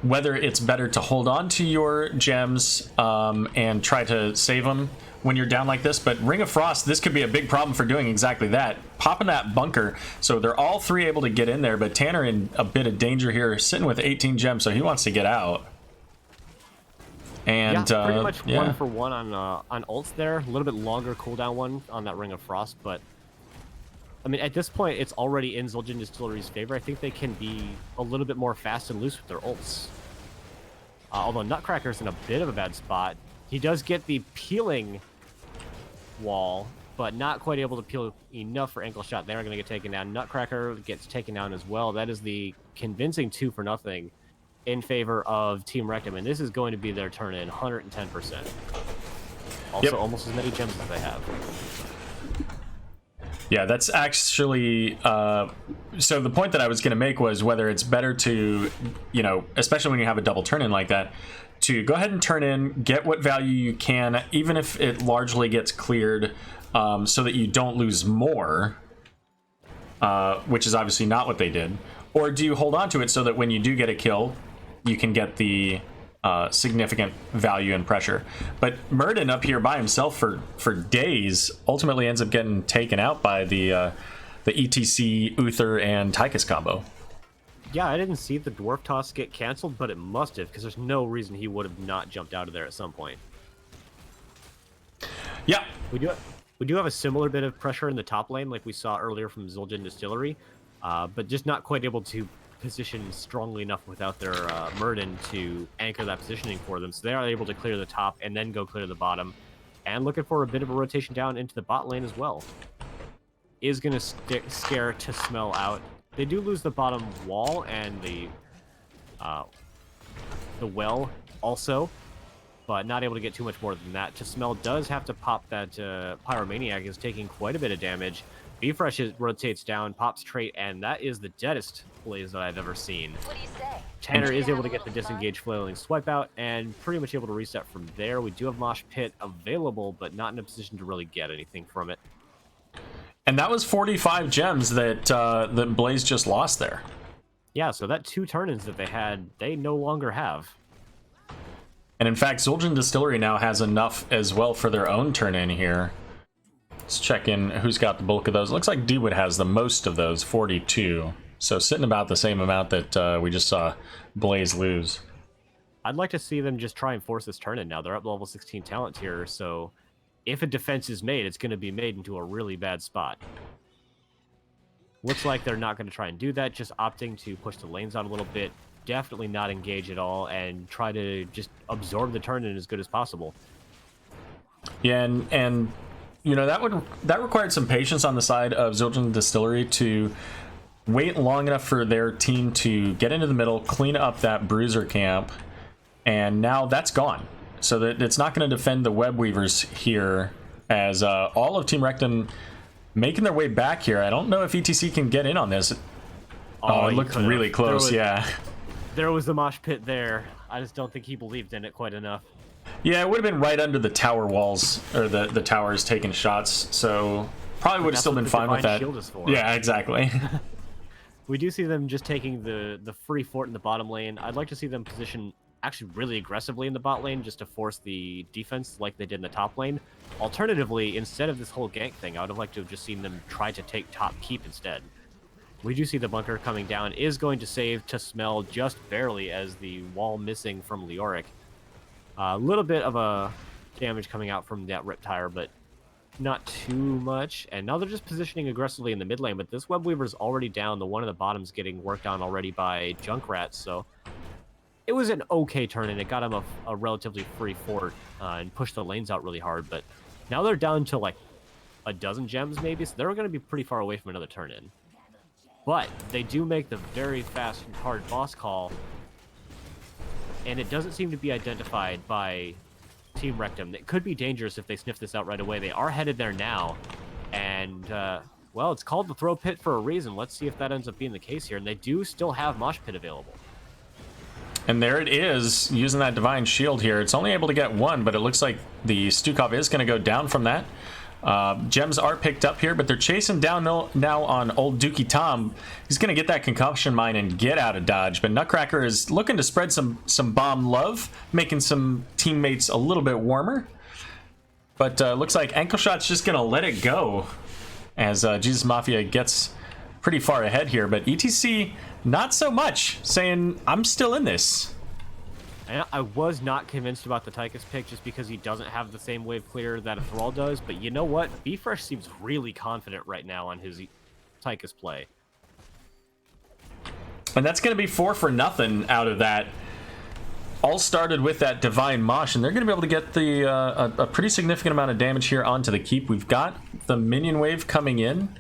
whether it's better to hold on to your gems and try to save them when you're down like this. But Ring of Frost, this could be a big problem for doing exactly that. Popping that bunker, so they're all 3 able to get in there, but Tanner in a bit of danger here, sitting with 18 gems, so he wants to get out. And yeah, pretty much 1 for 1 on ults there. A little bit longer cooldown one on that Ring of Frost, but I mean, at this point, it's already in Zul'jin Distillery's favor. I think they can be a little bit more fast and loose with their ults. Although Nutcracker's in a bit of a bad spot. He does get the peeling wall, but not quite able to peel enough for ankle shot. They're going to get taken down. Nutcracker gets taken down as well. That is the convincing 2 for nothing in favor of Team Rekt'Em, and this is going to be their turn in 110%. Also, almost as many gems as they have. Yeah, that's actually so the point that I was going to make was whether it's better to, you know, especially when you have a double turn in like that, to go ahead and turn in, get what value you can, even if it largely gets cleared, so that you don't lose more, which is obviously not what they did. Or do you hold on to it so that when you do get a kill, you can get the significant value and pressure? But Murden up here by himself for days ultimately ends up getting taken out by the ETC, Uther, and Tychus combo. Yeah, I didn't see the Dwarf Toss get canceled, but it must have, because there's no reason he would have not jumped out of there at some point. Yeah. We do have a similar bit of pressure in the top lane like we saw earlier from Zul'jin Distillery, but just not quite able to position strongly enough without their Murden to anchor that positioning for them. So they are able to clear the top and then go clear the bottom. And looking for a bit of a rotation down into the bot lane as well. Is going to scare to smell out. They do lose the bottom wall and the well also, but not able to get too much more than that. To smell does have to pop that Pyromaniac, is taking quite a bit of damage. B-Fresh rotates down, pops trait, and that is the deadest Blaze that I've ever seen. What do you say? Tanner is able to get the disengage flailing swipe out and pretty much able to reset from there. We do have Mosh Pit available, but not in a position to really get anything from it. And that was 45 gems that that Blaze just lost there. Yeah, so that 2 turn-ins that they had, they no longer have. And in fact, Zul'jin Distillery now has enough as well for their own turn-in here. Let's check in who's got the bulk of those. Looks like Dewood has the most of those, 42. So sitting about the same amount that we just saw Blaze lose. I'd like to see them just try and force this turn-in now. They're up level 16 talent tier, so if a defense is made, it's going to be made into a really bad spot. Looks like they're not going to try and do that, just opting to push the lanes out a little bit. Definitely not engage at all and try to just absorb the turn-in as good as possible. Yeah, and you know, that required some patience on the side of Zul'jin Distillery to wait long enough for their team to get into the middle, clean up that bruiser camp, and now that's gone. So that it's not going to defend the web weavers here, as all of Team Rekt'Em making their way back here. I don't know if ETC can get in on this. Oh, it looked really close, yeah. There was the mosh pit there. I just don't think he believed in it quite enough. Yeah, it would have been right under the tower walls, or the towers taking shots, so probably would have still been fine with that. Shield is for. Yeah, exactly. We do see them just taking the free fort in the bottom lane. I'd like to see them position actually really aggressively in the bot lane just to force the defense like they did in the top lane. Alternatively, instead of this whole gank thing, I would have liked to have just seen them try to take top keep instead. We do see the bunker coming down, is going to save to smell just barely as the wall missing from Leoric. A little bit of a damage coming out from that Riptire, but not too much. And now they're just positioning aggressively in the mid lane, but this Web Weaver's already down. The one in the bottom's getting worked on already by Junkrat, so it was an okay turn, and it got him a relatively free fort and pushed the lanes out really hard. But now they're down to like a dozen gems maybe, so they're going to be pretty far away from another turn-in. But they do make the very fast and hard boss call, and it doesn't seem to be identified by Team Rekt'Em. It could be dangerous if they sniff this out right away. They are headed there now, and, well, it's called the Throw Pit for a reason. Let's see if that ends up being the case here, and they do still have Mosh Pit available. And there it is, using that Divine Shield here. It's only able to get one, but it looks like the Stukov is going to go down from that. Gems are picked up here, but they're chasing down now on old Dookie Tom. He's going to get that concussion mine and get out of dodge, but Nutcracker is looking to spread some bomb love, making some teammates a little bit warmer. But looks like Ankle Shot's just going to let it go as Jesus Mafia gets pretty far ahead here, but ETC not so much, saying, I'm still in this. I was not convinced about the Tychus pick just because he doesn't have the same wave clear that a Thrall does, but you know what? B-Fresh seems really confident right now on his Tychus play. And that's going to be 4 for nothing out of that. All started with that Divine Mosh, and they're going to be able to get the a pretty significant amount of damage here onto the keep. We've got the minion wave coming in,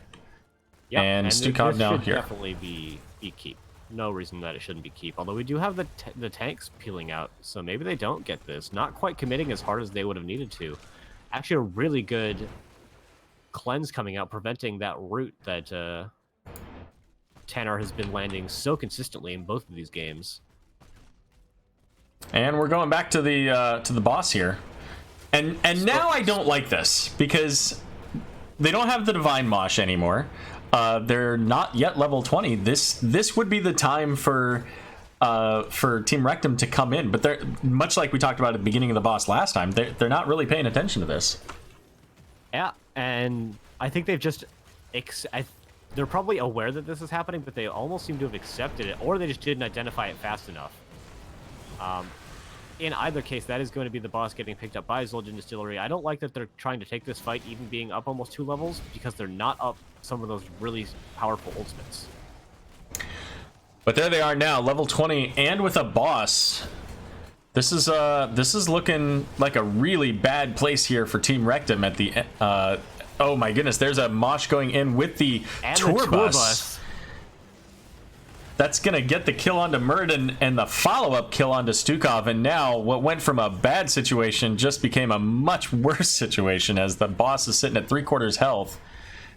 yep, and Stukov now here. Definitely be keep. No reason that it shouldn't be keep. Although we do have the tanks peeling out, so maybe they don't get this. Not quite committing as hard as they would have needed to. Actually, a really good cleanse coming out, preventing that root that Tanner has been landing so consistently in both of these games. And we're going back to the boss here, and now I don't like this because they don't have the Divine Mosh anymore. They're not yet level 20. This would be the time for Team Rekt'Em to come in, but they're much like we talked about at the beginning of the boss last time. They're not really paying attention to this. Yeah, and I think they've just they're probably aware that this is happening, but they almost seem to have accepted it, or they just didn't identify it fast enough. In either case, that is going to be the boss getting picked up by Zul'jin Distillery. I don't like that they're trying to take this fight even being up almost 2 levels, because they're not up some of those really powerful ultimates. But there they are now, level 20, and with a boss. This is looking like a really bad place here for Team Rekt'Em at the oh my goodness, there's a Mosh going in with the tour bus. That's going to get the kill onto Muradin and the follow-up kill onto Stukov, and now what went from a bad situation just became a much worse situation as the boss is sitting at 3/4 health.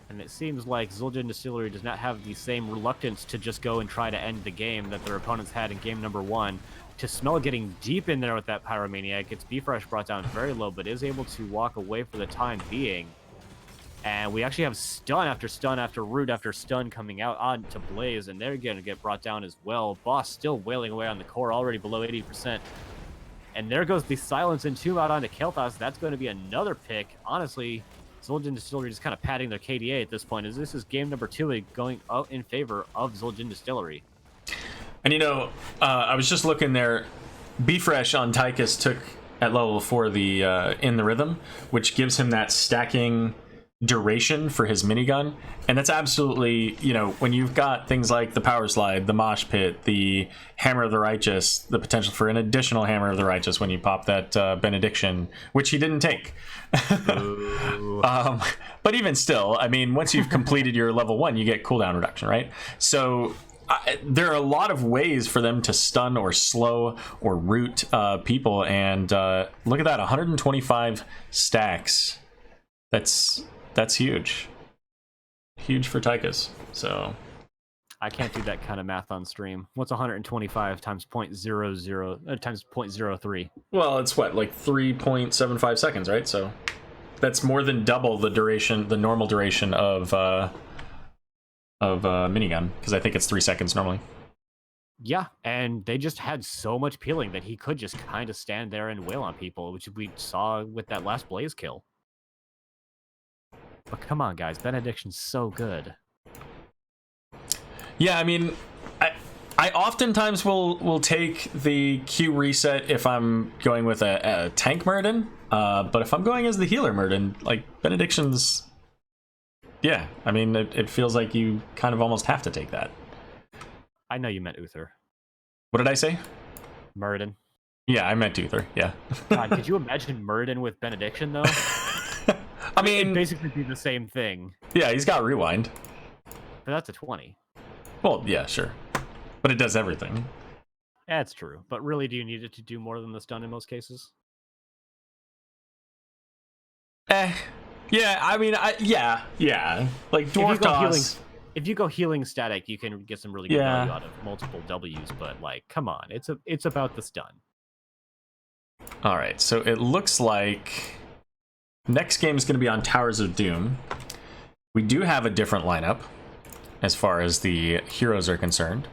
And it seems like Zul'jin Distillery does not have the same reluctance to just go and try to end the game that their opponents had in game number 1. To smell getting deep in there with that Pyromaniac, it's B-Fresh brought down very low, but is able to walk away for the time being. And we actually have stun after root after stun coming out onto Blaze, and they're going to get brought down as well. Boss still wailing away on the core, already below 80%. And there goes the silence and Tomb out onto Kel'Thas. That's going to be another pick. Honestly, Zul'jin Distillery just kind of padding their KDA at this point, as this is game number 2 going out in favor of Zul'jin Distillery. And you know, I was just looking there. B-Fresh on Tychus took at level 4 the In the Rhythm, which gives him that stacking duration for his minigun, and that's absolutely, you know, when you've got things like the Power Slide, the Mosh Pit, the Hammer of the Righteous, the potential for an additional Hammer of the Righteous when you pop that Benediction, which he didn't take. But even still, I mean, once you've completed your level 1, you get cooldown reduction, right? So there are a lot of ways for them to stun or slow or root people, and look at that, 125 stacks. That's huge. Huge for Tychus. So I can't do that kind of math on stream. What's 125 times 0.00 times 0.03? Well, it's what, like 3.75 seconds, right? So that's more than double the duration, the normal duration of minigun, because I think it's 3 seconds normally. Yeah, and they just had so much peeling that he could just kind of stand there and wail on people, which we saw with that last Blaze kill. But come on, guys, Benediction's so good. Yeah, I mean, I oftentimes will take the Q reset if I'm going with a tank Muradin, but if I'm going as the healer Muradin, like Benediction's, yeah, I mean, it feels like you kind of almost have to take that. I know you meant Uther. What did I say? Muradin. Yeah, I meant Uther, yeah. God, could you imagine Muradin with Benediction, though? I mean, it'd basically be the same thing. Yeah, he's got rewind. But that's a 20. Well, yeah, sure. But it does everything. That's true. But really, do you need it to do more than the stun in most cases? Yeah, I mean, yeah. Like, Dwarf Toss. If you go healing static, you can get some really good value out of multiple W's, but, like, come on. It's about the stun. All right, so it looks like next game is going to be on Towers of Doom. We do have a different lineup as far as the heroes are concerned,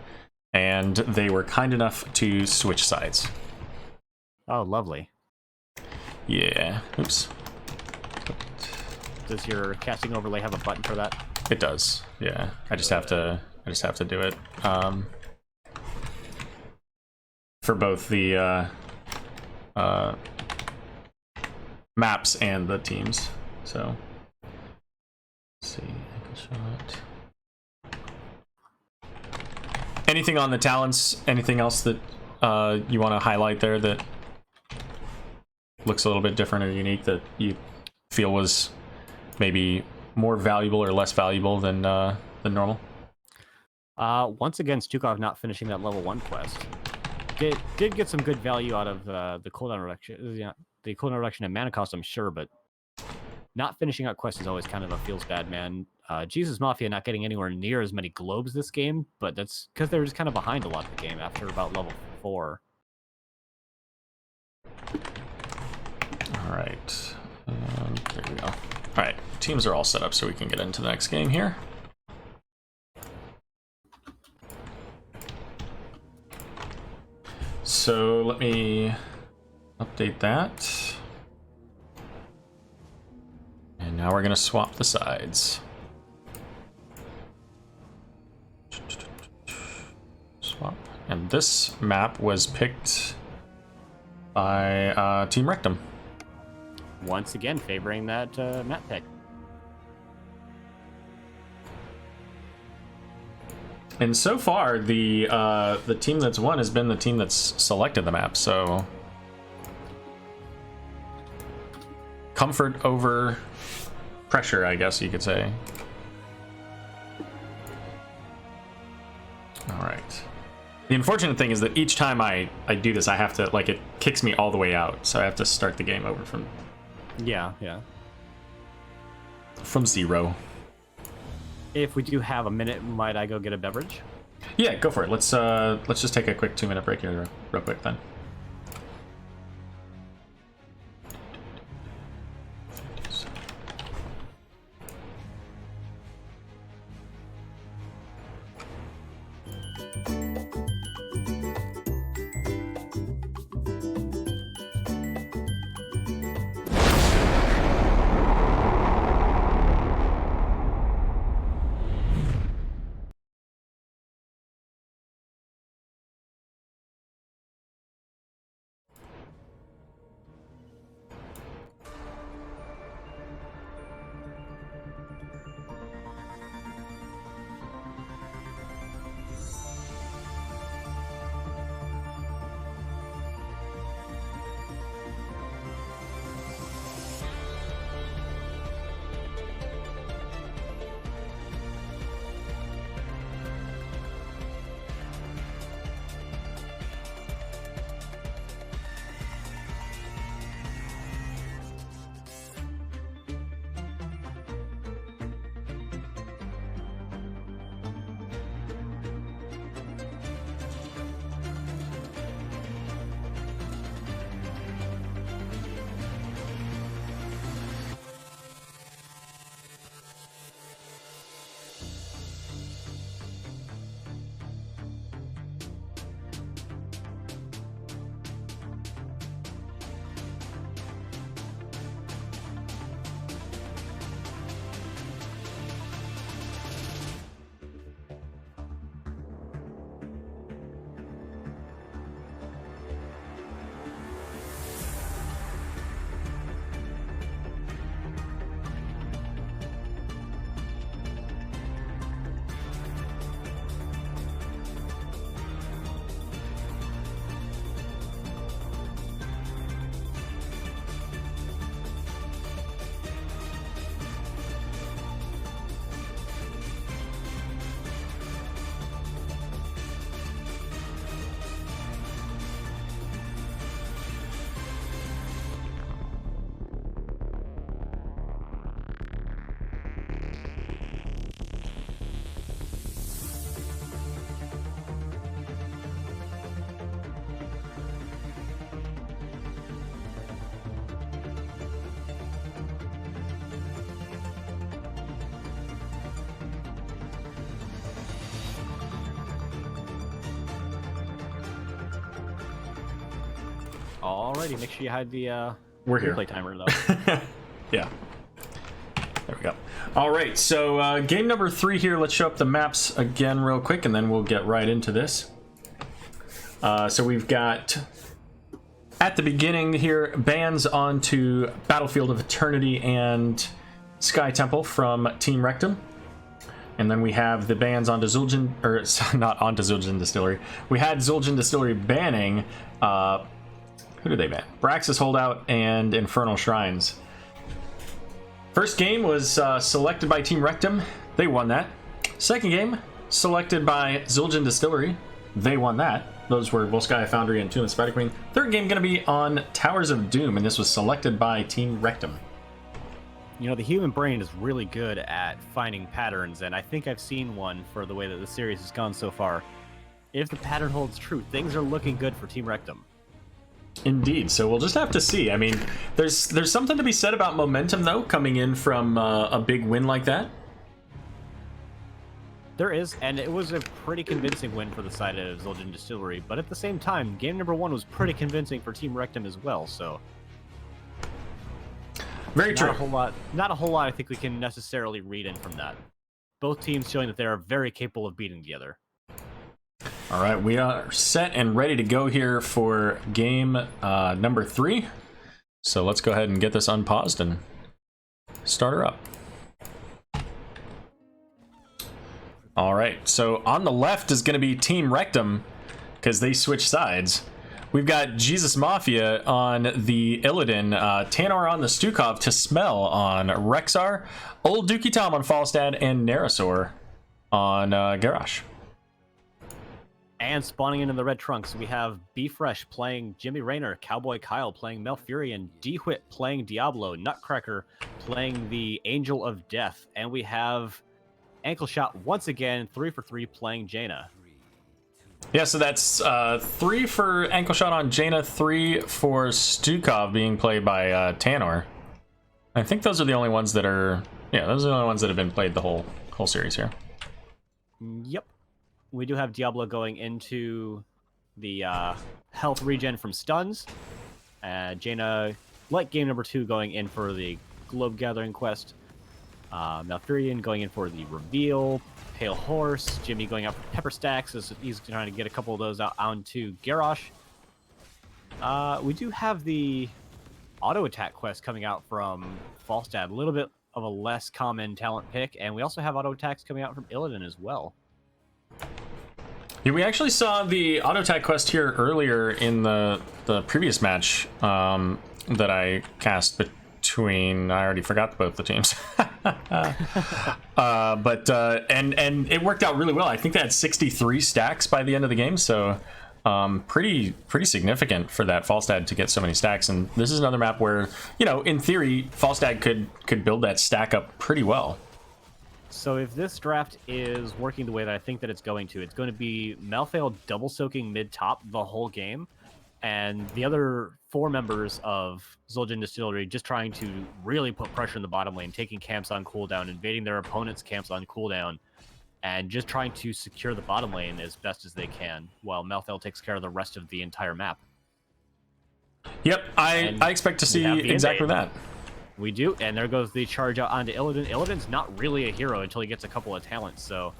and they were kind enough to switch sides. Oh, lovely. Yeah. Oops. Does your casting overlay have a button for that? It does. Yeah. I just have to do it. For both the maps and the teams. So let's see. Shot. Anything on the talents? Anything else that you want to highlight there that looks a little bit different or unique that you feel was maybe more valuable or less valuable than normal? Once again, Stukov not finishing that level 1 quest. Did get some good value out of the cooldown reduction. Yeah, the cooldown reduction and mana cost, I'm sure, but not finishing out quests is always kind of a feels bad, man. Jesus Mafia not getting anywhere near as many globes this game, but that's because they're just kind of behind a lot of the game after about level 4. All right. There we go. All right, teams are all set up so we can get into the next game here. So let me update that. And now we're going to swap the sides. Swap. And this map was picked by Team Rekt'Em. Once again, favoring that map pick. And so far, the team that's won has been the team that's selected the map. So comfort over pressure, I guess you could say. All right. The unfortunate thing is that each time I do this, I have to, like, it kicks me all the way out, so I have to start the game over from. Yeah. From 0. If we do have a minute, might I go get a beverage? Yeah, go for it. Let's just take a quick 2-minute break here, real quick then. Alrighty, make sure you hide the We're here. replay timer though. Yeah. There we go. All right, so game number 3 here. Let's show up the maps again real quick, and then we'll get right into this. So we've got, at the beginning here, bans onto Battlefield of Eternity and Sky Temple from Team Rekt'Em. And then we have the bans onto Zul'jin, or not onto Zul'jin Distillery. We had Zul'jin Distillery banning, who did they ban? Braxis Holdout and Infernal Shrines. First game was selected by Team Rekt'Em. They won that. Second game, selected by Zul'jin Distillery. They won that. Those were Volskaya Foundry and Tomb of Spider Queen. Third game going to be on Towers of Doom, and this was selected by Team Rekt'Em. You know, the human brain is really good at finding patterns, and I think I've seen one for the way that the series has gone so far. If the pattern holds true, things are looking good for Team Rekt'Em. Indeed, so we'll just have to see. I mean, there's something to be said about momentum, though, coming in from a big win like that. There is, and it was a pretty convincing win for the side of Zul'jin Distillery, but at the same time, game number 1 was pretty convincing for Team Rekt'Em as well, so... Very true. Not a whole lot I think we can necessarily read in from that. Both teams showing that they are very capable of beating the other. All right, we are set and ready to go here for game number 3. So let's go ahead and get this unpaused and start her up. All right, so on the left is going to be Team Rekt'Em because they switch sides. We've got Jesus Mafia on the Illidan, Tanor on the Stukov, to Smell on Rexar, Old Dookie Tom on Falstad, and Narasor on Garrosh. And spawning into the red trunks, we have B-Fresh playing Jimmy Raynor, Cowboy Kyle playing Malfurion, D-Whit playing Diablo, Nutcracker playing the Angel of Death, and we have Ankle Shot once again, 3 for 3 playing Jaina. Yeah, so that's 3 for Ankle Shot on Jaina, 3 for Stukov being played by Tanor. I think those are the only ones that are, yeah, those are the only ones that have been played the whole series here. Yep. We do have Diablo going into the health regen from stuns. Jaina, like game number 2, going in for the Globe Gathering quest. Malfurion going in for the reveal. Pale Horse. Jimmy going out for Pepper Stacks as he's trying to get a couple of those out onto Garrosh. We do have the auto attack quest coming out from Falstad. A little bit of a less common talent pick. And we also have auto attacks coming out from Illidan as well. Yeah, we actually saw the auto attack quest here earlier in the previous match that I cast between, I already forgot both the teams. And it worked out really well. I think they had 63 stacks by the end of the game, so pretty significant for that Falstad to get so many stacks. And this is another map where, you know, in theory, Falstad could build that stack up pretty well. So if this draft is working the way that I think that it's going to be Malfail double soaking mid-top the whole game, and the other 4 members of Zul'jin Distillery just trying to really put pressure in the bottom lane, taking camps on cooldown, invading their opponent's camps on cooldown, and just trying to secure the bottom lane as best as they can, while Malfail takes care of the rest of the entire map. Yep, I expect to see exactly that. We do, and there goes the charge out onto Illidan. Illidan's not really a hero until he gets a couple of talents, so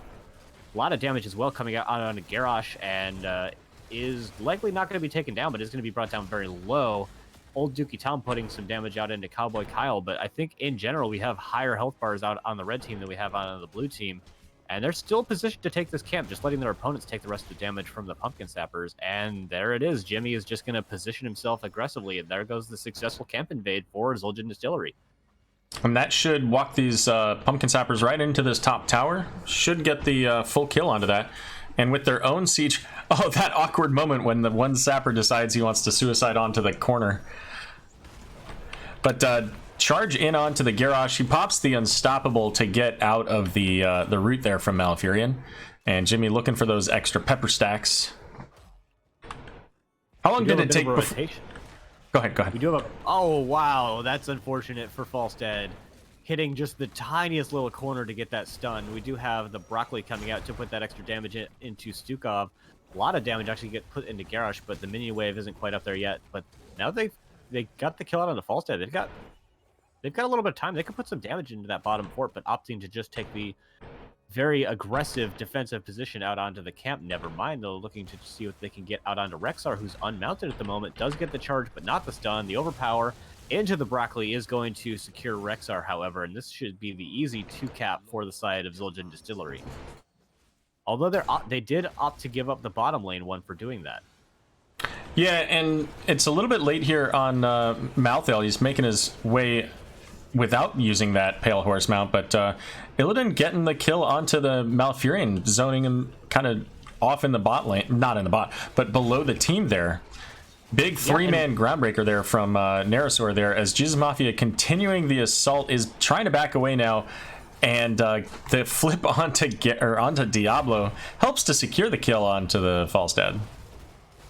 a lot of damage as well coming out onto Garrosh, and is likely not going to be taken down, but is going to be brought down very low. Old Dookie Tom putting some damage out into Cowboy Kyle, but I think in general we have higher health bars out on the red team than we have on the blue team, and they're still positioned to take this camp, just letting their opponents take the rest of the damage from the Pumpkin Sappers, and there it is. Jimmy is just going to position himself aggressively, and there goes the successful camp invade for Zul'jin Distillery. And that should walk these Pumpkin Sappers right into this top tower. Should get the full kill onto that. And with their own siege... Oh, that awkward moment when the one Sapper decides he wants to suicide onto the corner. But charge in onto the Garrosh. He pops the Unstoppable to get out of the route there from Malfurion. And Jimmy looking for those extra pepper stacks. How long did it take before... Go ahead. We do have a... Oh, wow. That's unfortunate for Falstad. Hitting just the tiniest little corner to get that stun. We do have the Broccoli coming out to put that extra damage into Stukov. A lot of damage actually get put into Garrosh, but the minion wave isn't quite up there yet. But now they got the kill out on the Falstad. They've got a little bit of time. They could put some damage into that bottom fort, but opting to just take the very aggressive defensive position out onto the camp. Never mind, though, looking to see what they can get out onto Rexar, who's unmounted at the moment. Does get the charge, but not the stun. The overpower into the broccoli is going to secure Rexar, however, and this should be the easy 2-cap for the side of Zul'jin Distillery. Although they did opt to give up the bottom lane one for doing that. Yeah, and it's a little bit late here on Malthael. He's making his way without using that Pale Horse mount, but Illidan getting the kill onto the Malfurion, zoning him kind of off in the bot lane, not in the bot, but below the team there. Big 3-man groundbreaker there from Narasor there, as Jesus Mafia continuing the assault, is trying to back away now, and the flip onto Diablo helps to secure the kill onto the Falstad.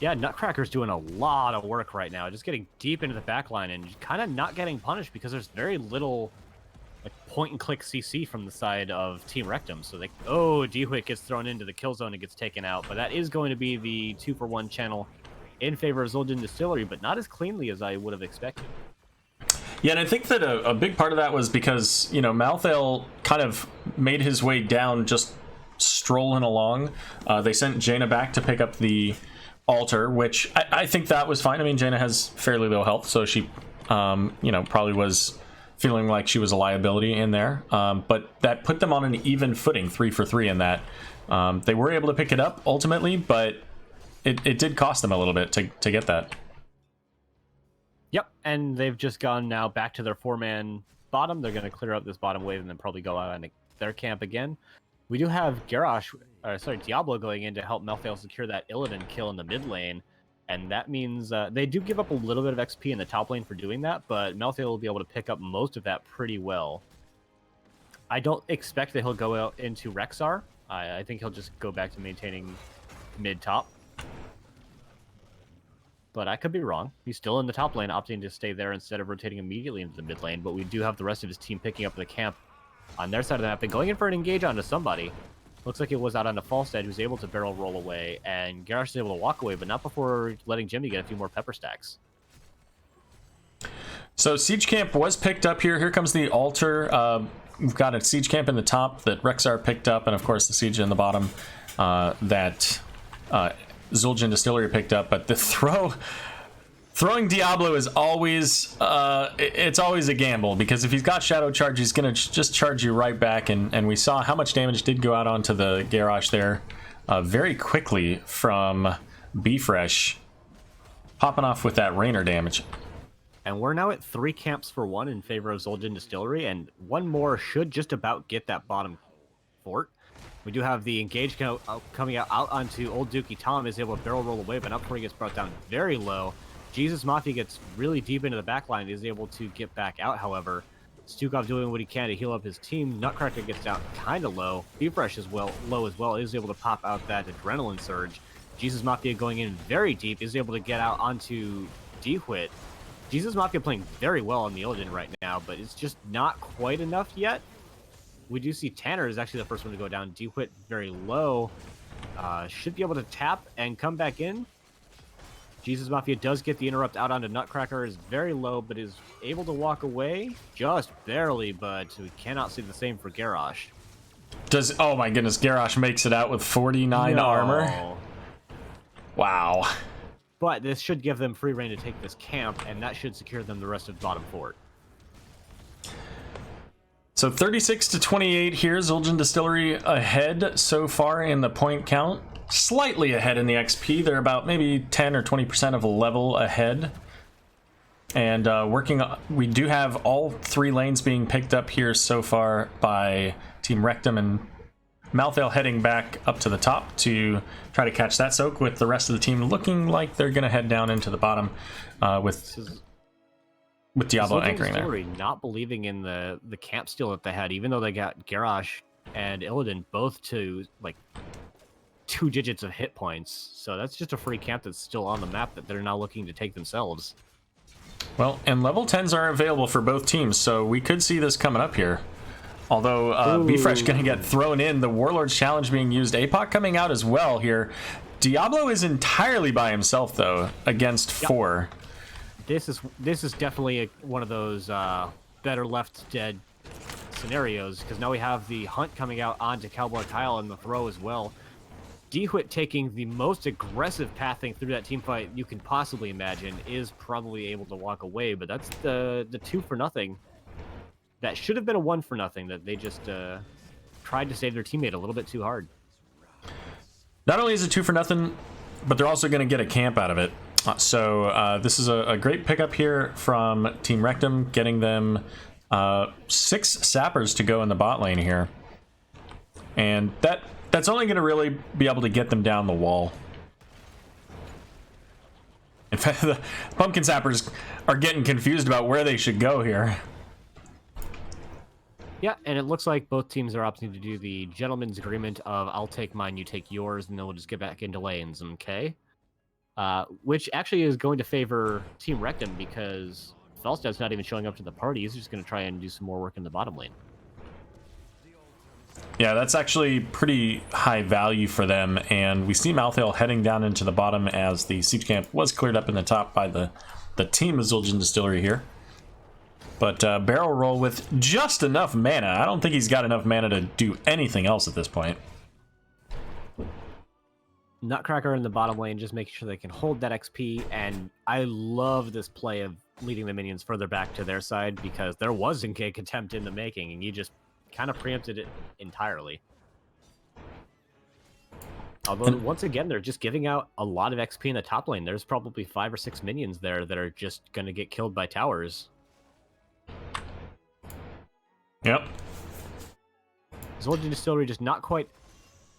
Yeah, Nutcracker's doing a lot of work right now, just getting deep into the backline and kind of not getting punished because there's very little like point-and-click CC from the side of Team Rekt'Em. So Dihwit gets thrown into the kill zone and gets taken out, but that is going to be the 2-for-1 channel in favor of Zul'jin Distillery, but not as cleanly as I would have expected. Yeah, and I think that a big part of that was because, you know, Malthael kind of made his way down just strolling along. They sent Jaina back to pick up the altar, which I think that was fine. I mean, Jaina has fairly low health, so she, probably was feeling like she was a liability in there. But that put them on an even footing, 3 for 3 in that. They were able to pick it up ultimately, but it did cost them a little bit to get that. Yep, and they've just gone now back to their 4-man bottom. They're going to clear up this bottom wave and then probably go out on their camp again. We do have Diablo going in to help Malthael secure that Illidan kill in the mid lane, and that means they do give up a little bit of XP in the top lane for doing that, but Malthael will be able to pick up most of that pretty well. I don't expect that he'll go out into Rexar. I think he'll just go back to maintaining mid-top. But I could be wrong. He's still in the top lane, opting to stay there instead of rotating immediately into the mid lane, but we do have the rest of his team picking up the camp on their side of the map and going in for an engage onto somebody. Looks like it was out onto Falstad, who's able to barrel roll away, and Garrosh is able to walk away, but not before letting Jimmy get a few more pepper stacks. So Siege Camp was picked up here. Here comes the altar. We've got a Siege Camp in the top that Rexar picked up, and of course the Siege in the bottom that Zul'jin Distillery picked up. But the throwing Diablo is always it's always a gamble, because if he's got Shadow Charge, he's gonna just charge you right back, and we saw how much damage did go out onto the Garrosh there very quickly from Bfresh, popping off with that Rainer damage. And we're now at 3 camps for 1 in favor of Zul'jin Distillery, and one more should just about get that bottom fort. We do have the engage coming out onto Old Dookie. Tom is able to barrel roll away, but not before he gets brought down very low. Jesus Mafia gets really deep into the backline, is able to get back out, however. Stukov doing what he can to heal up his team. Nutcracker gets down kind of low. Bfresh is low as well, is able to pop out that adrenaline surge. Jesus Mafia going in very deep, is able to get out onto Dihwit. Jesus Mafia playing very well on the Illidan right now, but it's just not quite enough yet. We do see Tanner is actually the first one to go down. Dihwit very low. Should be able to tap and come back in. Jesus Mafia does get the interrupt out onto Nutcracker, is very low, but is able to walk away. Just barely, but we cannot see the same for Garrosh. Oh my goodness, Garrosh makes it out with 49 armor. Wow. But this should give them free reign to take this camp, and that should secure them the rest of the bottom fort. So 36-28 here. Zul'jin Distillery ahead so far in the point count. Slightly ahead in the XP. They're about maybe 10 or 20% of a level ahead. And we do have all 3 lanes being picked up here so far by Team Rekt'Em, and Malthael heading back up to the top to try to catch that soak, with the rest of the team looking like they're going to head down into the bottom with Diablo anchoring there. Not believing in the camp steal that they had, even though they got Garrosh and Illidan both to like 2 digits of hit points. So that's just a free camp that's still on the map that they're now looking to take themselves. Well, and level 10s are available for both teams, so we could see this coming up here. Although Bfresh going to get thrown in, the Warlord's Challenge being used, APOC coming out as well here. Diablo is entirely by himself, though, against 4. this is definitely one of those better left dead scenarios, because now we have the hunt coming out onto Cowboy Kyle in the throw as well. Dewhitt taking the most aggressive pathing through that team fight you can possibly imagine is probably able to walk away, but that's the 2 for nothing. That should have been a 1 for nothing that they just tried to save their teammate a little bit too hard. Not only is it 2 for nothing, but they're also going to get a camp out of it. So this is a great pickup here from Team Rekt'Em, getting them 6 sappers to go in the bot lane here. And that's only going to really be able to get them down the wall. In fact, the pumpkin sappers are getting confused about where they should go here. Yeah, and it looks like both teams are opting to do the gentleman's agreement of I'll take mine, you take yours, and then we'll just get back into lanes, okay? Which actually is going to favor Team Rekt'Em, because Felstad's not even showing up to the party. He's just going to try and do some more work in the bottom lane. Yeah, that's actually pretty high value for them, and we see Malthael heading down into the bottom as the siege camp was cleared up in the top by the team of Zul'jin Distillery here. But barrel roll with just enough mana. I don't think he's got enough mana to do anything else at this point. Nutcracker in the bottom lane, just making sure they can hold that XP, and I love this play of leading the minions further back to their side, because there was a gank attempt in the making, and you just kind of preempted it entirely. Although, once again, they're just giving out a lot of XP in the top lane. There's probably 5 or 6 minions there that are just going to get killed by towers. Yep. Zul'jin Distillery just not quite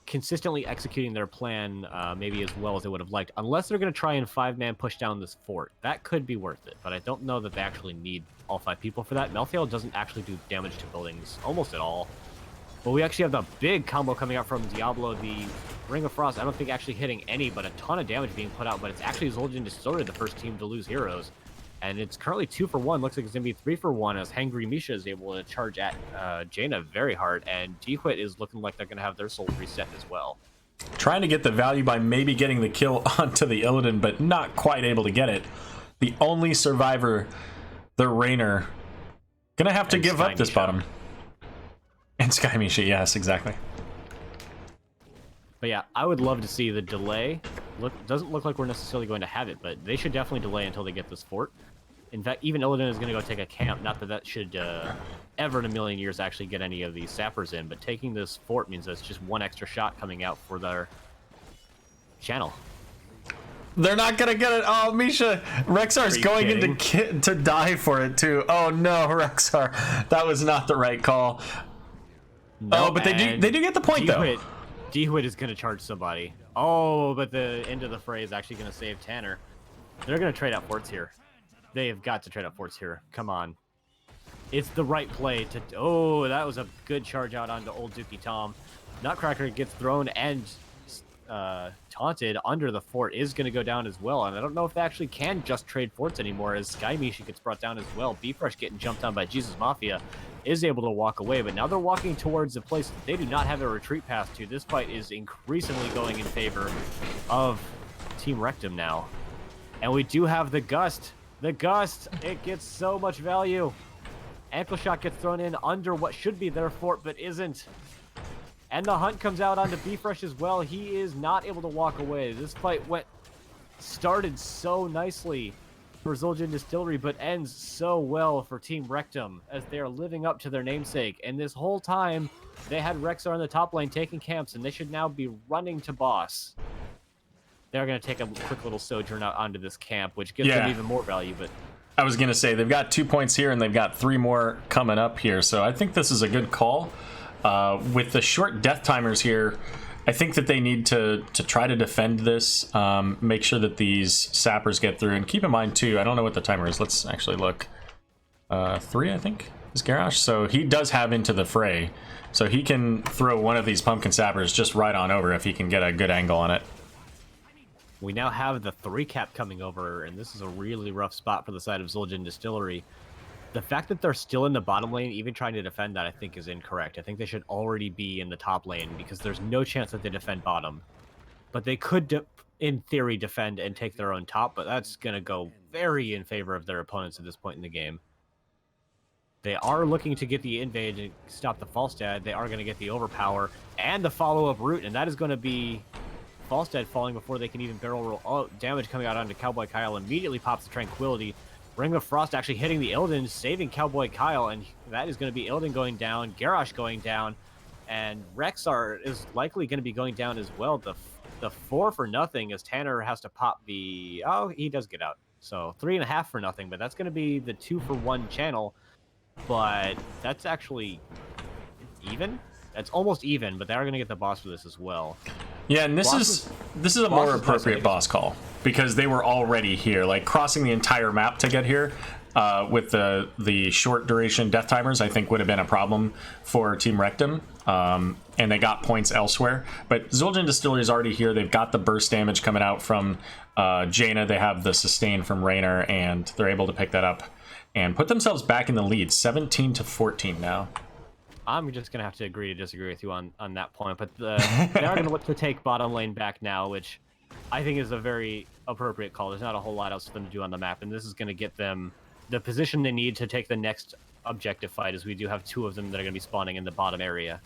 consistently executing their plan maybe as well as they would have liked, unless they're going to try and 5-man push down this fort. That could be worth it, but I don't know that they actually need all 5 people for that. Malthael doesn't actually do damage to buildings almost at all. But we actually have the big combo coming out from Diablo, the Ring of Frost. I don't think actually hitting any, but a ton of damage being put out. But it's actually Zul'jin Distillery, the first team to lose heroes. And it's currently 2 for 1. Looks like it's going to be 3 for 1 as Hangry Misha is able to charge at Jaina very hard. And Dewhitt is looking like they're going to have their souls reset as well. Trying to get the value by maybe getting the kill onto the Illidan, but not quite able to get it. The only survivor, the Rainer, going to have to give up this bottom. And Sky Misha, yes, exactly. But yeah, I would love to see the delay. Doesn't look like we're necessarily going to have it, but they should definitely delay until they get this fort. In fact, even Illidan is going to go take a camp. Not that that should ever in a million years actually get any of these sappers in, but taking this fort means that's just 1 extra shot coming out for their channel. They're not going to get it. Oh, Misha, Rexar's going into to die for it too. Oh no, Rexar. That was not the right call. No, oh, but they do get the point though. Dewhitt is going to charge somebody. Oh, but the end of the fray is actually going to save Tanner. They're going to trade out forts here. They have got to trade out forts here. Come on. It's the right play to... Oh, that was a good charge out onto old Dookie Tom. Nutcracker gets thrown and taunted under the fort, is going to go down as well. And I don't know if they actually can just trade forts anymore, as Sky Misha gets brought down as well. Bfresh getting jumped on by Jesus Mafia is able to walk away, but now they're walking towards a place that they do not have a retreat path to. This fight is increasingly going in favor of Team Rekt'Em now. And we do have the Gust. The Gust, it gets so much value. Ankle Shot gets thrown in under what should be their fort, but isn't. And the hunt comes out onto Bfresh as well. He is not able to walk away. This fight started so nicely for Zul'jin Distillery, but ends so well for Team Rekt'Em as they are living up to their namesake. And this whole time, they had Rexar in the top lane taking camps, and they should now be running to boss. They're going to take a quick little sojourn out onto this camp, which gives them even more value. But I was going to say, they've got 2 points here, and they've got 3 more coming up here. So I think this is a good call. With the short death timers here, I think that they need to try to defend this, make sure that these sappers get through. And keep in mind, too, I don't know what the timer is. Let's actually look. 3, I think, is Garrosh. So he does have into the fray. So he can throw one of these pumpkin sappers just right on over if he can get a good angle on it. We now have the 3 cap coming over, and this is a really rough spot for the side of Zul'jin Distillery. The fact that they're still in the bottom lane, even trying to defend that, I think is incorrect. I think they should already be in the top lane, because there's no chance that they defend bottom. But they could in theory, defend and take their own top, but that's going to go very in favor of their opponents at this point in the game. They are looking to get the invade and stop the Falstad. They are going to get the overpower and the follow-up route, and that is going to be Falstad falling before they can even barrel roll. Oh, damage coming out onto Cowboy Kyle immediately pops the Tranquility. Ring of Frost actually hitting the Illidan, saving Cowboy Kyle, and that is going to be Illidan going down, Garrosh going down, and Rexar is likely going to be going down as well. The 4 for nothing as Tanner has to pop the... Oh, he does get out. So 3.5 for nothing, but that's going to be the 2 for 1 channel. But that's actually even. That's almost even, but they are going to get the boss for this as well. Yeah, and this is a more appropriate boss call because they were already here, like crossing the entire map to get here. With the short duration death timers, I think would have been a problem for Team Rekt'Em, and they got points elsewhere. But Zul'jin Distillery is already here. They've got the burst damage coming out from Jaina. They have the sustain from Raynor, and they're able to pick that up and put themselves back in the lead, 17-14 now. I'm just going to have to agree to disagree with you on that point, but they are going to look to take bottom lane back now, which I think is a very appropriate call. There's not a whole lot else for them to do on the map, and this is going to get them the position they need to take the next objective fight, as we do have 2 of them that are going to be spawning in the bottom area.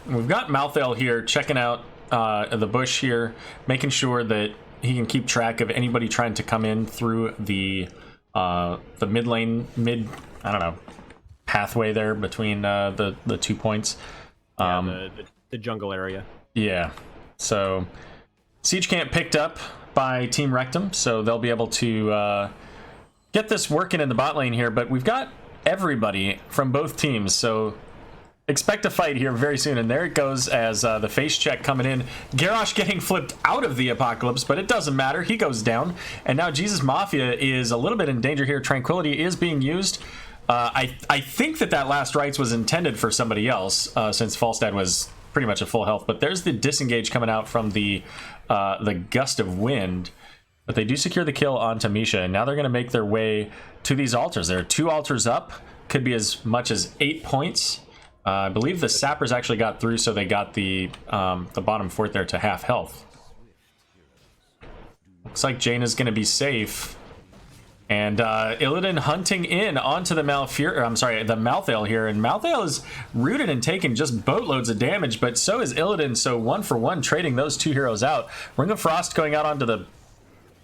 We've got Malthael here checking out the bush here, making sure that he can keep track of anybody trying to come in through the mid lane, I don't know, pathway there between the 2 points. The jungle area. Yeah. So Siege Camp picked up by Team Rekt'Em, so they'll be able to get this working in the bot lane here, but we've got everybody from both teams, so expect a fight here very soon. And there it goes as the face check coming in. Garrosh getting flipped out of the Apocalypse, but it doesn't matter. He goes down. And now Jesus Mafia is a little bit in danger here. Tranquility is being used. I think that last rites was intended for somebody else, since Falstad was pretty much at full health. But there's the disengage coming out from the gust of wind. But they do secure the kill onto Misha, and now they're going to make their way to these altars. There are 2 altars up. Could be as much as 8 points. I believe the sappers actually got through, so they got the bottom fort there to half health. Looks like Jaina's going to be safe. And Illidan hunting in onto the Malthael here. And Malthael is rooted and taking just boatloads of damage, but so is Illidan, so 1 for 1 trading those 2 heroes out. Ring of Frost going out onto the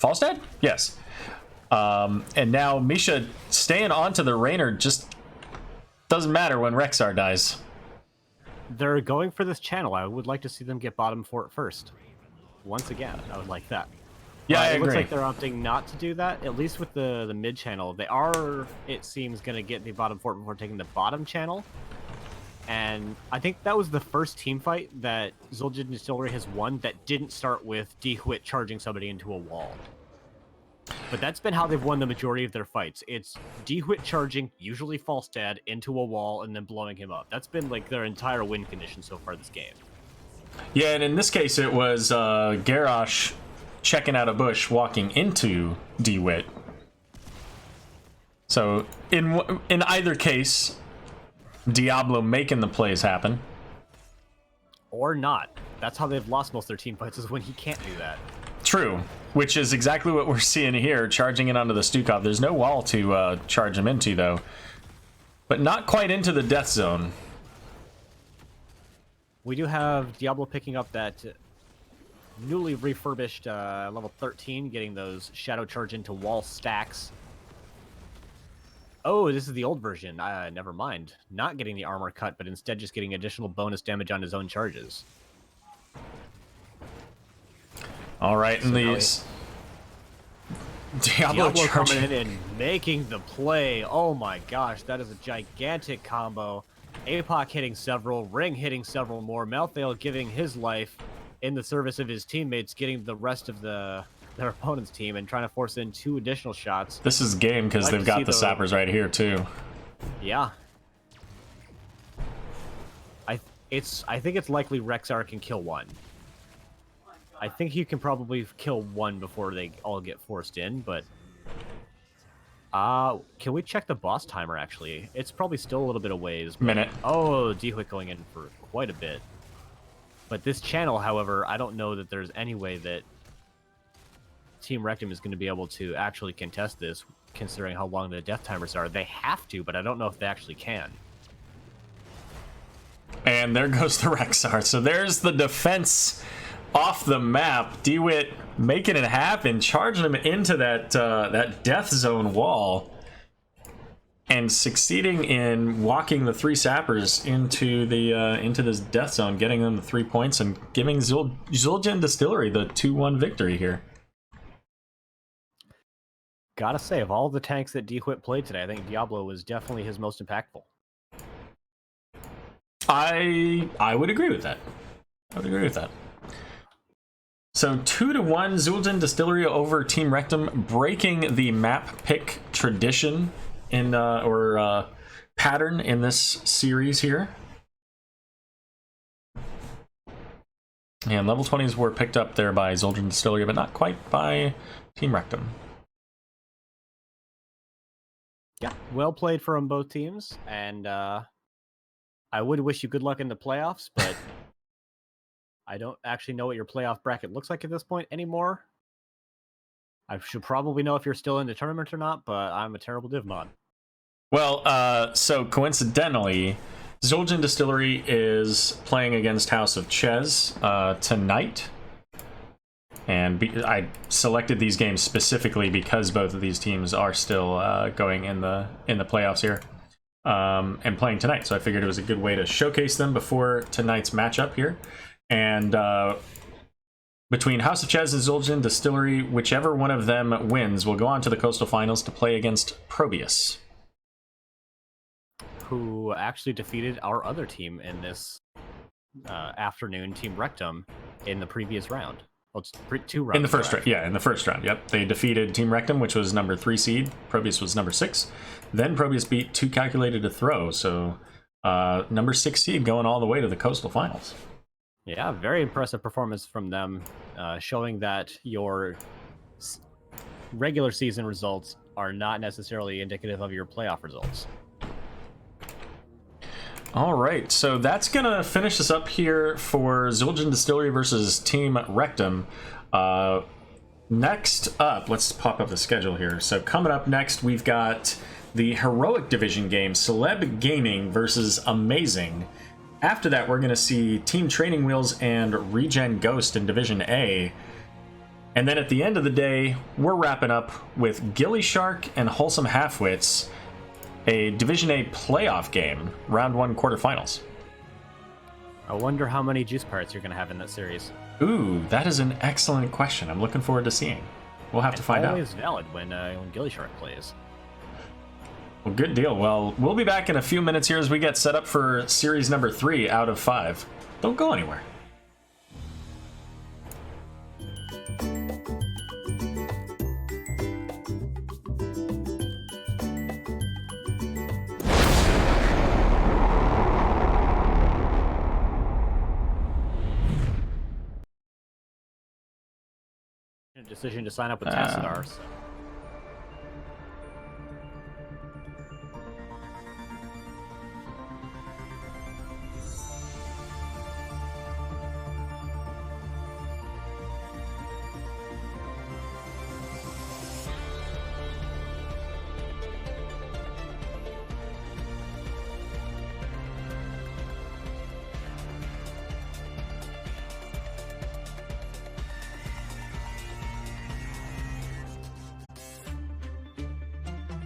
Falstad? Yes. And now Misha staying onto the Raynor, just doesn't matter when Rexar dies. They're going for this channel. I would like to see them get bottom fort first. Once again, I would like that. Yeah, I agree. It looks like they're opting not to do that, at least with the mid channel. They are, it seems, going to get the bottom fort before taking the bottom channel. And I think that was the first team fight that Zul'jin Distillery has won that didn't start with DeWitt charging somebody into a wall. But that's been how they've won the majority of their fights. It's DeWitt charging, usually Falstad, into a wall and then blowing him up. That's been like their entire win condition so far this game. Yeah, and in this case it was Garrosh checking out a bush, walking into DeWitt. So in either case, Diablo making the plays happen. Or not. That's how they've lost most of their team fights, is when he can't do that. True, which is exactly what we're seeing here, charging in onto the Stukov. There's no wall to charge him into, though. But not quite into the death zone. We do have Diablo picking up that newly refurbished level 13, getting those shadow charge into wall stacks. Oh, this is the old version. Never mind. Not getting the armor cut, but instead just getting additional bonus damage on his own charges. All right, and these Diablo coming in and making the play. Oh my gosh, that is a gigantic combo. Apoc hitting several, Ring hitting several more, Malthael giving his life in the service of his teammates, getting the rest of their opponent's team and trying to force in 2 additional shots. This is game because they've got the sappers right here too. Yeah. I think it's likely Rexar can kill 1. I think he can probably kill 1 before they all get forced in, but can we check the boss timer actually? It's probably still a little bit of ways. Minute. Oh, DeWitt going in for quite a bit. But this channel, however, I don't know that there's any way that Team Rekt'Em is going to be able to actually contest this, considering how long the death timers are. They have to, but I don't know if they actually can. And there goes the Rexar. So there's the defense off the map. DeWitt making it happen, charging him into that that death zone wall, and succeeding in walking the 3 sappers into the into this death zone, getting them the 3 points and giving Zul'jin Distillery the 2-1 victory here. Gotta say, of all the tanks that DeWitt played today, I think Diablo was definitely his most impactful. I would agree with that. I would agree with that. So 2-1 Zul'jin Distillery over Team Rekt'Em, breaking the map pick tradition in pattern in this series here. And level 20s were picked up there by Zul'jin Distillery, but not quite by Team Rekt'Em. Yeah, well played from both teams, and I would wish you good luck in the playoffs, but I don't actually know what your playoff bracket looks like at this point anymore. I should probably know if you're still in the tournament or not, but I'm a terrible div mod. Well, so coincidentally, Zul'jin Distillery is playing against House of Ches tonight. And I selected these games specifically because both of these teams are still going in the playoffs here and playing tonight. So I figured it was a good way to showcase them before tonight's matchup here. And between House of Ches and Zul'jin Distillery, whichever one of them wins will go on to the Coastal Finals to play against Probius, who actually defeated our other team in this afternoon, Team Rekt'Em, in the previous round. Well, it's 2 rounds. In the first round, yeah, in the first round, yep. They defeated Team Rekt'Em, which was number 3 seed. Probius was number 6. Then Probius beat 2 Calculated to Throw, so number 6 seed going all the way to the Coastal Finals. Yeah, very impressive performance from them, showing that your regular season results are not necessarily indicative of your playoff results. All right, so that's going to finish us up here for Zul'jin Distillery versus Team Rekt'Em. Next up, let's pop up the schedule here. So coming up next, we've got the Heroic Division game, Celeb Gaming versus Amazing. After that, we're going to see Team Training Wheels and Regen Ghost in Division A. And then at the end of the day, we're wrapping up with Gilly Shark and Wholesome Halfwits, a Division A playoff game, round 1 quarterfinals. I wonder how many Juice Pirates you're going to have in that series. Ooh, that is an excellent question. I'm looking forward to seeing. We'll have to find out. It's always valid when Gilly Shark plays. Well, good deal. Well, we'll be back in a few minutes here as we get set up for series number 3 out of 5. Don't go anywhere. Decision to sign up with Tassadar. So.